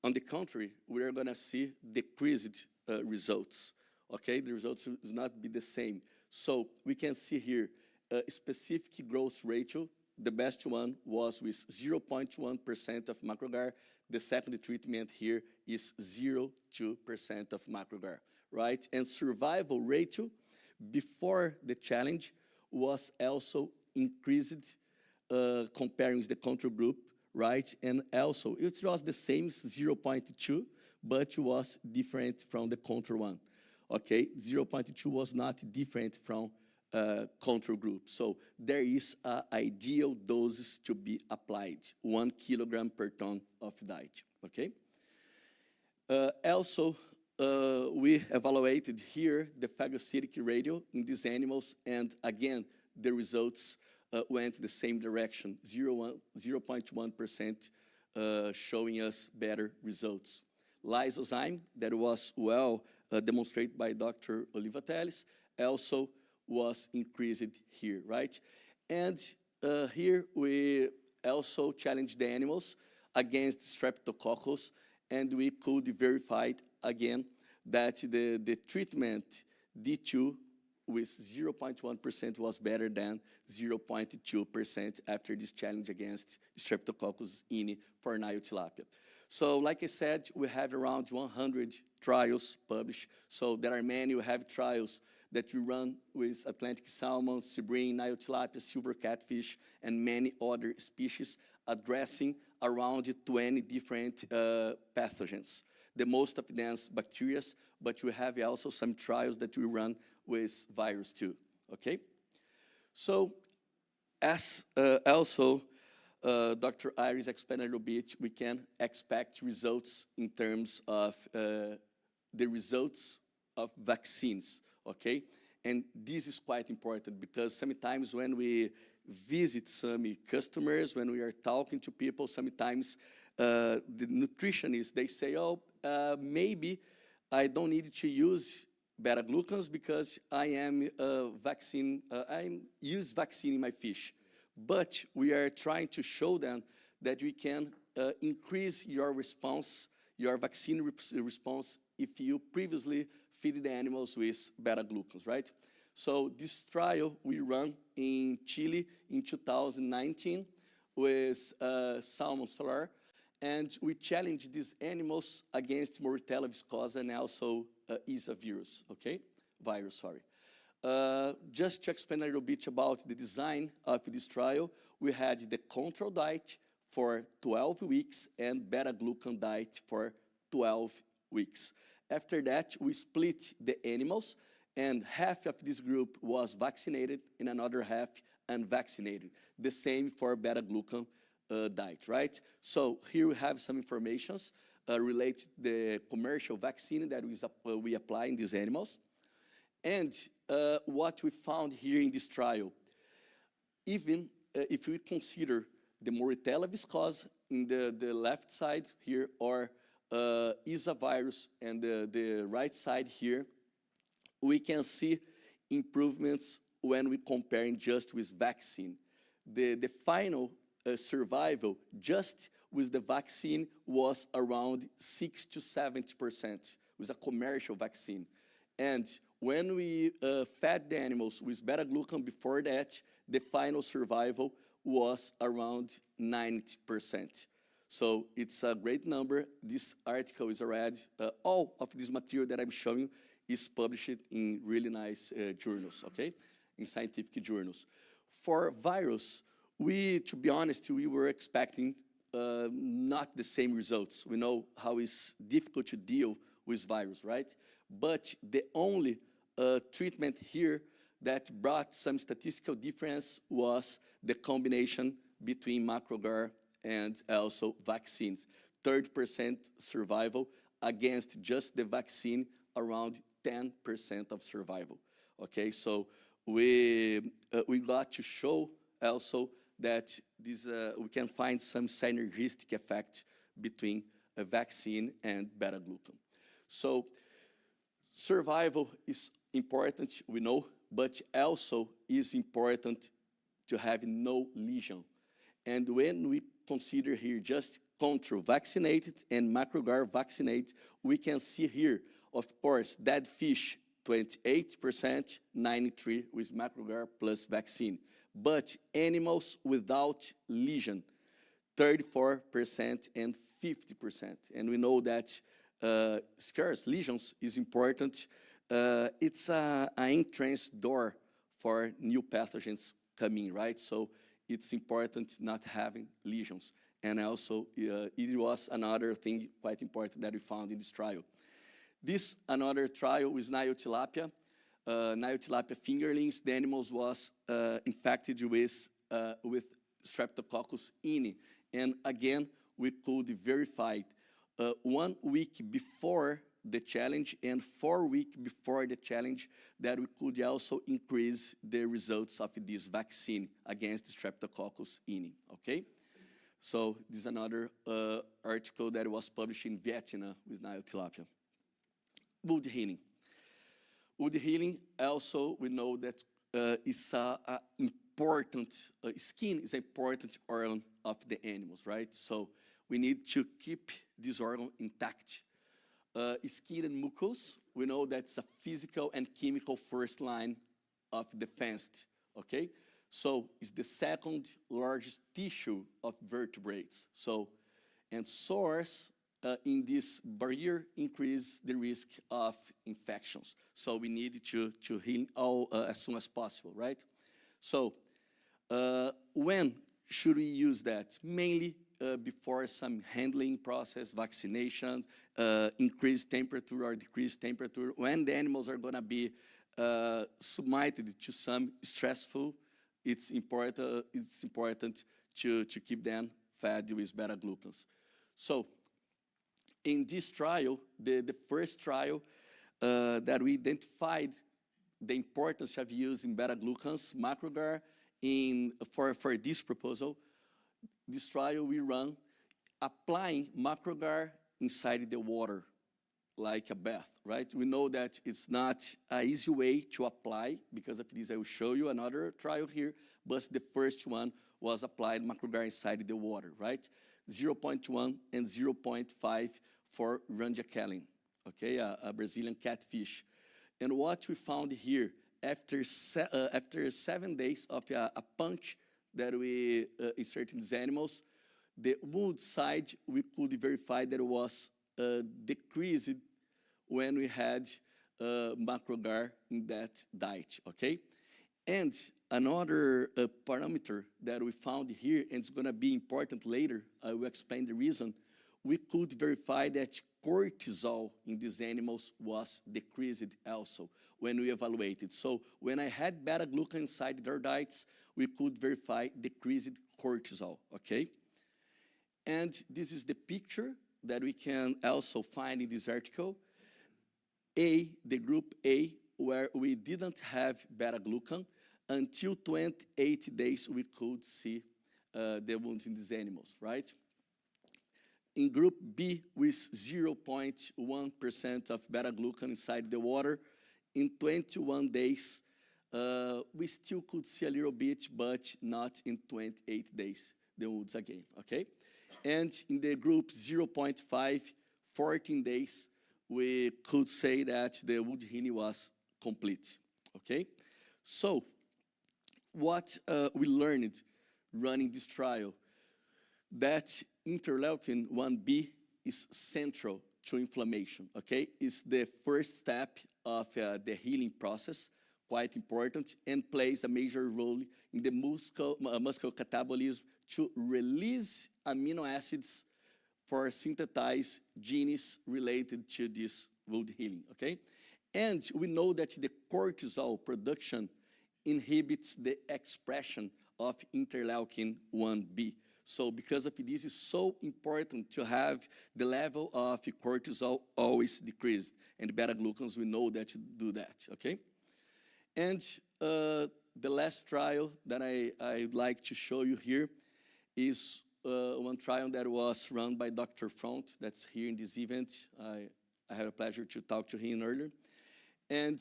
On the contrary, we are going to see decreased results. Okay, the results will not be the same. So we can see here a specific growth ratio. The best one was with 0.1% of macrogar. The second treatment here is 0.2% of macrogar, right? And survival ratio before the challenge was also increased comparing with the control group, right? And also, it was the same 0.2, but was different from the control one. Okay, 0.2 was not different from control group. So there is an ideal doses to be applied, 1 kilogram per ton of diet, okay? Also, we evaluated here the phagocytic ratio in these animals, and again, the results went the same direction, 0.1%, showing us better results. Lysozyme, that was well demonstrated by Dr. Oliva Teles, also was increased here, right? And here we also challenged the animals against streptococcus, and we could verify again that the treatment D2 with 0.1% was better than 0.2% after this challenge against Streptococcus ini for Nile tilapia. So like I said, we have around 100 trials published. So there are many. We have trials that we run with Atlantic salmon, sea bream, Nile tilapia, silver catfish, and many other species addressing around 20 different pathogens. The most of them bacteria, but we have also some trials that we run with virus too, okay? So as also Dr. Iris explained a little bit, we can expect results in terms of the results of vaccines, okay? And this is quite important because sometimes when we visit some customers, when we are talking to people, sometimes the nutritionists, they say, oh, maybe I don't need to use beta-glucans because I am I use vaccine in my fish. But we are trying to show them that we can increase your response, your vaccine response, if you previously feed the animals with beta-glucans, right? So this trial we run in Chile in 2019 with salmon salar, and we challenged these animals against Moritella viscosa and also ESA virus, okay? Virus, sorry. Just to explain a little bit about the design of this trial, we had the control diet for 12 weeks and beta-glucan diet for 12 weeks. After that, we split the animals, and half of this group was vaccinated and another half unvaccinated. The same for beta-glucan diet, right? So here we have some informations related to the commercial vaccine that we apply in these animals. And what we found here in this trial, even if we consider the Moritella viscosa in the left side here, or ESA virus and the right side here, we can see improvements when we comparing just with vaccine. The final survival just with the vaccine was around 6 to 70% with a commercial vaccine. And when we fed the animals with beta-glucan before that, the final survival was around 90%. So it's a great number. This article is already, all of this material that I'm showing is published in really nice journals, okay? In scientific journals. For virus, to be honest, we were expecting not the same results. We know how it's difficult to deal with virus, right? But the only treatment here that brought some statistical difference was the combination between macrogar and also vaccines. 30% survival against just the vaccine, around 10% of survival. Okay, so we got to show also that we can find some synergistic effect between a vaccine and beta-glucan. So survival is important, we know, but also is important to have no lesion. And when we consider here just control vaccinated and macrogar vaccinated, we can see here, of course, dead fish, 28%, 93% with macrogar plus vaccine. But animals without lesion, 34% and 50%. And we know that scarce lesions is important. It's an entrance door for new pathogens coming, right? So it's important not having lesions. And also, it was another thing quite important that we found in this trial. This another trial with Nile tilapia. Nile tilapia fingerlings, the animals was infected with Streptococcus ini. And again, we could verify 1 week before the challenge and 4 weeks before the challenge that we could also increase the results of this vaccine against Streptococcus ini, okay? So this is another article that was published in Vietnam with Nile tilapia. Wound healing. Wound healing also, we know that is important, skin is an important organ of the animals, right? So we need to keep this organ intact. Skin and mucus, we know that's a physical and chemical first line of defense, okay? So it's the second largest tissue of vertebrates. So, and sores in this barrier increase the risk of infections. So we need to heal all as soon as possible, right? So when should we use that? Mainly before some handling process, vaccinations, increased temperature or decreased temperature, when the animals are gonna be submitted to some stressful, it's important to keep them fed with beta-glucans. So in this trial, the first trial that we identified the importance of using beta-glucans, macrogar, for this proposal, this trial we run applying macrogar inside the water like a bath, right? We know that it's not an easy way to apply. Because of this, I will show you another trial here, but the first one was applied macrogar inside the water, right? 0.1 and 0.5 for rangiacalin, okay, a Brazilian catfish. And what we found here, after 7 days of a punch that we inserted in these animals, the wound side, we could verify that it was decreased when we had macrogar in that diet, okay? And another parameter that we found here, and it's gonna be important later, I will explain the reason, we could verify that cortisol in these animals was decreased also when we evaluated. So when I had beta-glucan inside their diets, we could verify decreased cortisol, okay? And this is the picture that we can also find in this article. The group A, where we didn't have beta-glucan, until 28 days we could see the wounds in these animals, right? In group B, with 0.1% of beta-glucan inside the water, in 21 days, we still could see a little bit, but not in 28 days, the wounds again, okay? And in the group 0.5, 14 days, we could say that the wound healing was complete, okay? So, what we learned running this trial, that interleukin-1B is central to inflammation, okay? It's the first step of the healing process, quite important, and plays a major role in the muscle catabolism to release amino acids for synthesize genes related to this wound healing, okay? And we know that the cortisol production inhibits the expression of interleukin-1B. So because of this, it's so important to have the level of cortisol always decreased. And beta-glucans, we know that to do that, okay? And the last trial that I'd like to show you here is one trial that was run by Dr. Front, that's here in this event. I had a pleasure to talk to him earlier. And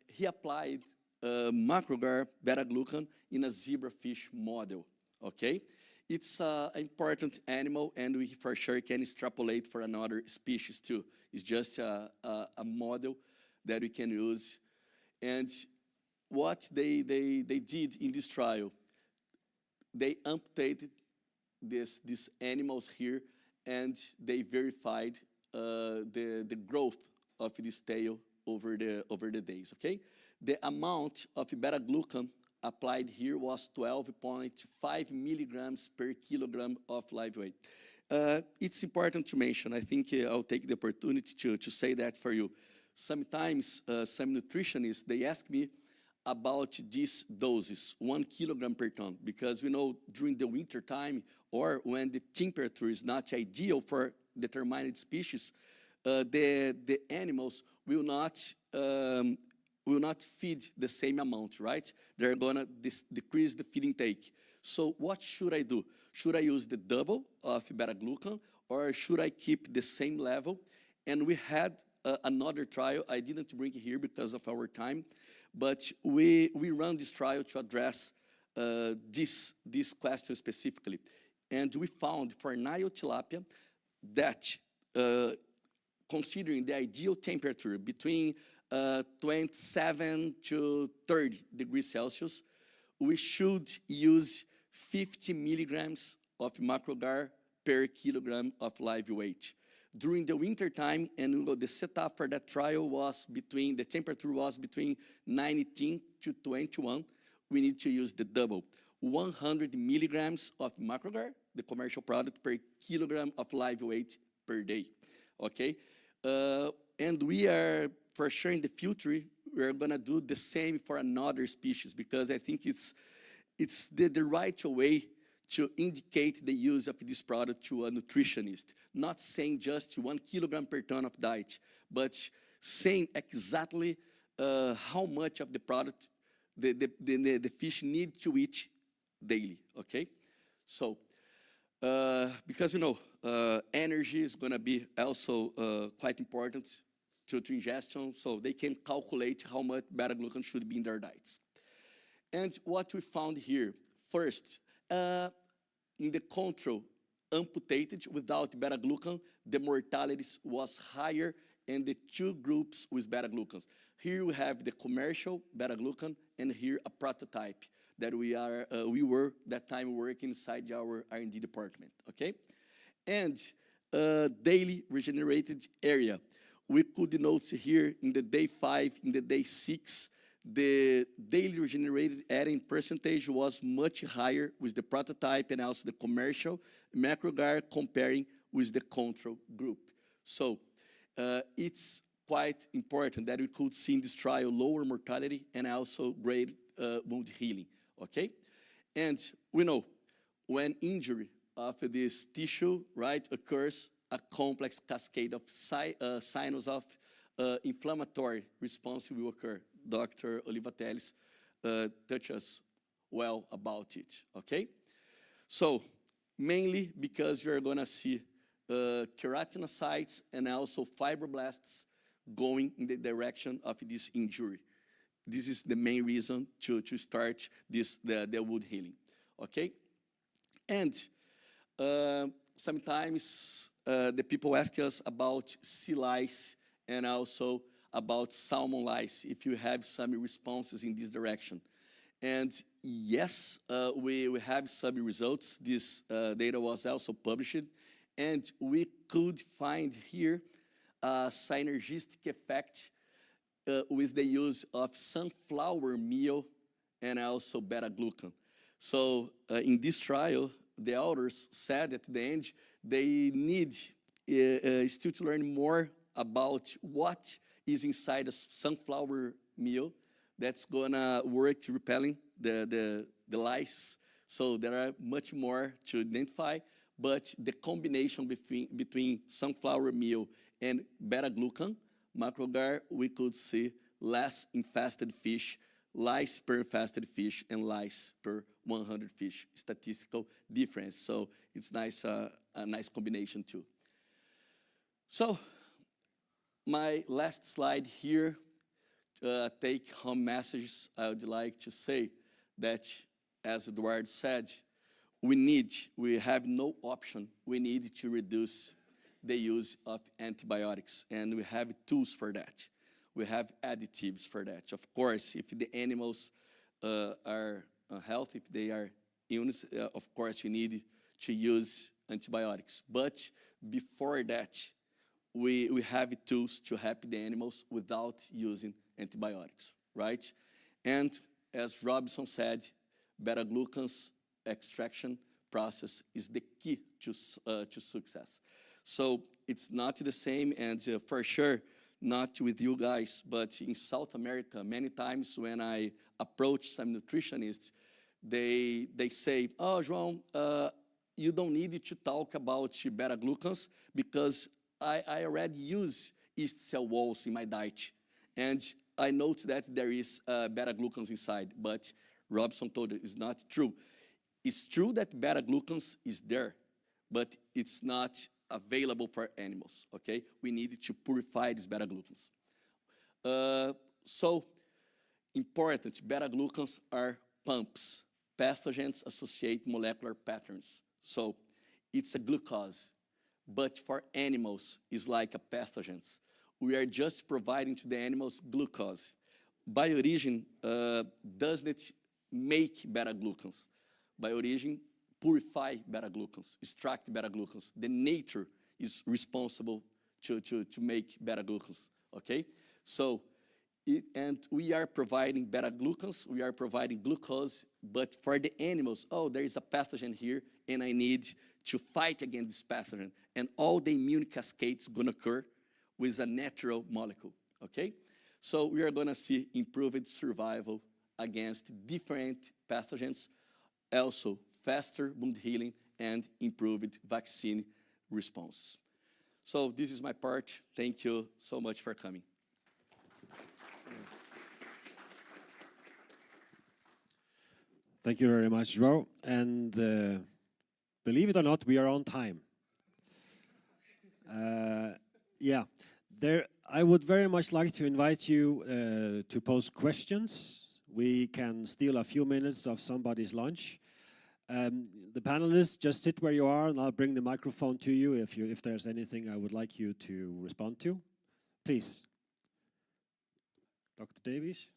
he applied macrogar beta-glucan in a zebrafish model, okay? It's an important animal, and we for sure can extrapolate for another species too. It's just a model that we can use. And what they did in this trial, they amputated these animals here, and they verified the growth of this tail over the days, okay? The amount of beta-glucan applied here was 12.5 milligrams per kilogram of live weight. It's important to mention, I think I'll take the opportunity to say that for you. Sometimes some nutritionists, they ask me about these doses, 1 kilogram per ton, because we know during the winter time or when the temperature is not ideal for determined species, the animals will not feed the same amount, right? They're gonna decrease the feed intake. So what should I do? Should I use the double of beta-glucan, or should I keep the same level? And we had another trial. I didn't bring it here because of our time, but we ran this trial to address this question specifically. And we found for Nile tilapia that considering the ideal temperature between 27 to 30 degrees Celsius, we should use 50 milligrams of macrogar per kilogram of live weight. During the winter time, and the setup for that trial was the temperature was between 19 to 21, we need to use the double. 100 milligrams of macrogar, the commercial product, per kilogram of live weight per day, okay? And we are, for sure in the future, we're gonna do the same for another species, because I think it's the right way to indicate the use of this product to a nutritionist. Not saying just 1 kilogram per ton of diet, but saying exactly how much of the product the fish need to eat daily, okay? So, because energy is gonna be also quite important to ingestion, so they can calculate how much beta-glucan should be in their diets. And what we found here, first, in the control amputated without beta-glucan, the mortality was higher in the two groups with beta-glucans. Here we have the commercial beta-glucan, and here a prototype that we were that time working inside our R&D department, okay? And daily regenerated area. We could note here in the day 5, in the day 6, the daily regenerated area in percentage was much higher with the prototype and also the commercial macrogar comparing with the control group. So it's quite important that we could see in this trial lower mortality and also great wound healing, okay? And we know when injury of this tissue, right, occurs, a complex cascade of signs of inflammatory response will occur. Dr. Oliva Teles touches well about it, okay? So, mainly because you're gonna see keratinocytes and also fibroblasts going in the direction of this injury. This is the main reason to start the wound healing, okay? And sometimes the people ask us about sea lice and also about salmon lice, if you have some responses in this direction. And yes, we have some results. This data was also published, and we could find here a synergistic effect with the use of sunflower meal and also beta-glucan. So in this trial, the authors said at the end they need still to learn more about what is inside a sunflower meal that's gonna work repelling the lice. So there are much more to identify, but the combination between sunflower meal and beta-glucan, macrogar, we could see less infested fish, lice per infested fish, and lice per 100 fish. Statistical difference. So it's nice, a nice combination too. So my last slide here, take-home messages. I would like to say that, as Eduardo said, we have no option. We need to reduce the use of antibiotics, and we have tools for that. We have additives for that. Of course, if the animals are healthy, if they are illness, of course, you need to use antibiotics. But before that, we have tools to help the animals without using antibiotics, right? And as Robson said, beta-glucans extraction process is the key to success. So it's not the same, and for sure, not with you guys, but in South America, many times when I approach some nutritionists, they say, oh, João, you don't need to talk about beta-glucans because I already use yeast cell walls in my diet. And I note that there is beta-glucans inside, but Robson told you it's not true. It's true that beta-glucans is there, but it's not available for animals, okay? We need to purify these beta-glucans. So, important, beta-glucans are pumps. Pathogens associate molecular patterns. So, it's a glucose, but for animals, it's like a pathogens. We are just providing to the animals glucose. Bioorigin doesn't make beta-glucans. Bioorigin purify beta-glucans, extract beta-glucans. The nature is responsible to make beta-glucans, okay? So, and we are providing beta-glucans, we are providing glucose, but for the animals, oh, there is a pathogen here, and I need to fight against this pathogen. And all the immune cascades gonna occur with a natural molecule, okay? So we are gonna see improved survival against different pathogens, also faster wound healing and improved vaccine response. So this is my part. Thank you so much for coming. Thank you very much, João. And believe it or not, we are on time. Yeah, I would very much like to invite you to pose questions. We can steal a few minutes of somebody's lunch. The panelists, just sit where you are, and I'll bring the microphone to you if there's anything I would like you to respond to. Please. Dr. Davies.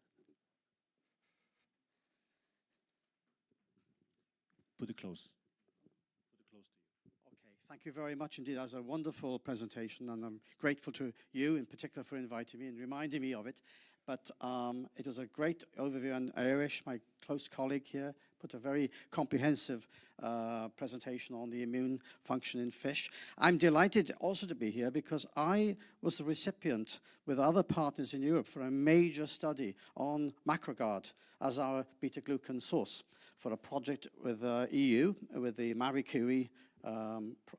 Put it close. Okay, thank you very much indeed. That was a wonderful presentation, and I'm grateful to you in particular for inviting me and reminding me of it. But it was a great overview, and Irish, my close colleague here, put a very comprehensive presentation on the immune function in fish. I'm delighted also to be here because I was the recipient with other partners in Europe for a major study on MacroGuard as our beta-glucan source for a project with EU, with the Marie Curie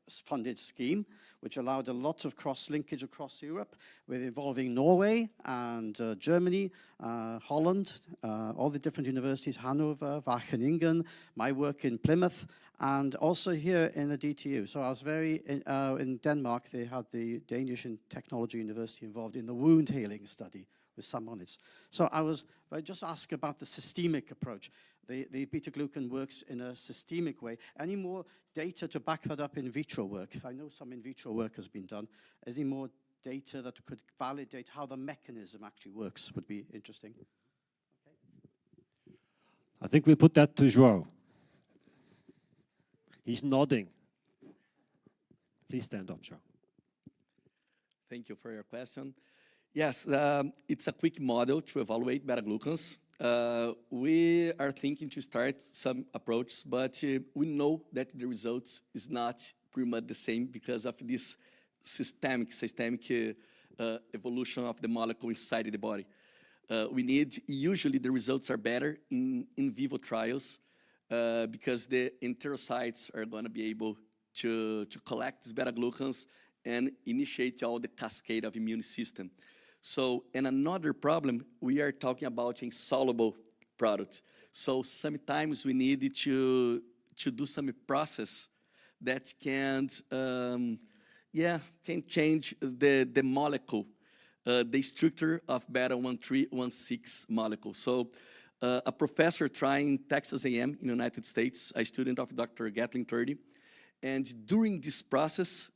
funded scheme, which allowed a lot of cross-linkage across Europe, with involving Norway and Germany, Holland, all the different universities, Hanover, Wageningen, my work in Plymouth, and also here in the DTU. So I was in Denmark, they had the Danish Technology University involved in the wound healing study with some on it. So I just ask about the systemic approach. The beta-glucan works in a systemic way. Any more data to back that up in vitro work? I know some in vitro work has been done. Any more data that could validate how the mechanism actually works would be interesting. Okay. I think we'll put that to João. He's nodding. Please stand up, João. Thank you for your question. Yes, it's a quick model to evaluate beta-glucans. We are thinking to start some approaches, but we know that the results is not pretty much the same because of this systemic evolution of the molecule inside the body. Usually the results are better in vivo trials because the enterocytes are going to be able to collect these beta-glucans and initiate all the cascade of immune system. So, and another problem, we are talking about insoluble products. So sometimes we need to do some process that can, can change the molecule, the structure of beta-1316 molecule. So a professor trying Texas A&M in the United States, a student of Dr. Gatling 30, and during this process,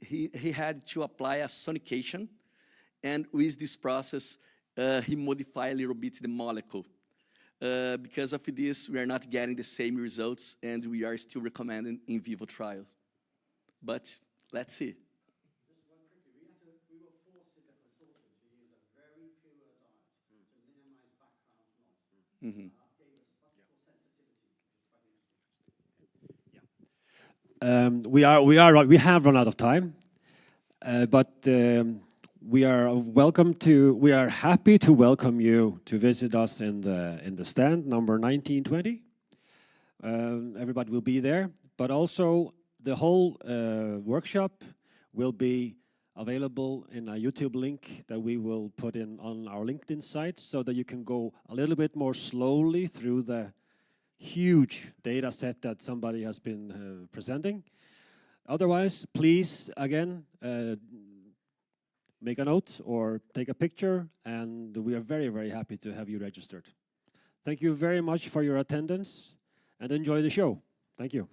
he had to apply a sonication, and with this process, he modified a little bit the molecule. Because of this, we are not getting the same results, and we are still recommending in vivo trials. But let's see. Just one quickly, we were forced in the consortium to use a very pure diet to minimize background noise. That gave us optical sensitivity, which is quite interesting. We have run out of time, but we are happy to welcome you to visit us in the stand number 1920. Everybody will be there, but also the whole workshop will be available in a YouTube link that we will put in on our LinkedIn site, so that you can go a little bit more slowly through the huge data set that somebody has been presenting. Otherwise, please, again, make a note or take a picture, and we are very, very happy to have you registered. Thank you very much for your attendance, and enjoy the show. Thank you.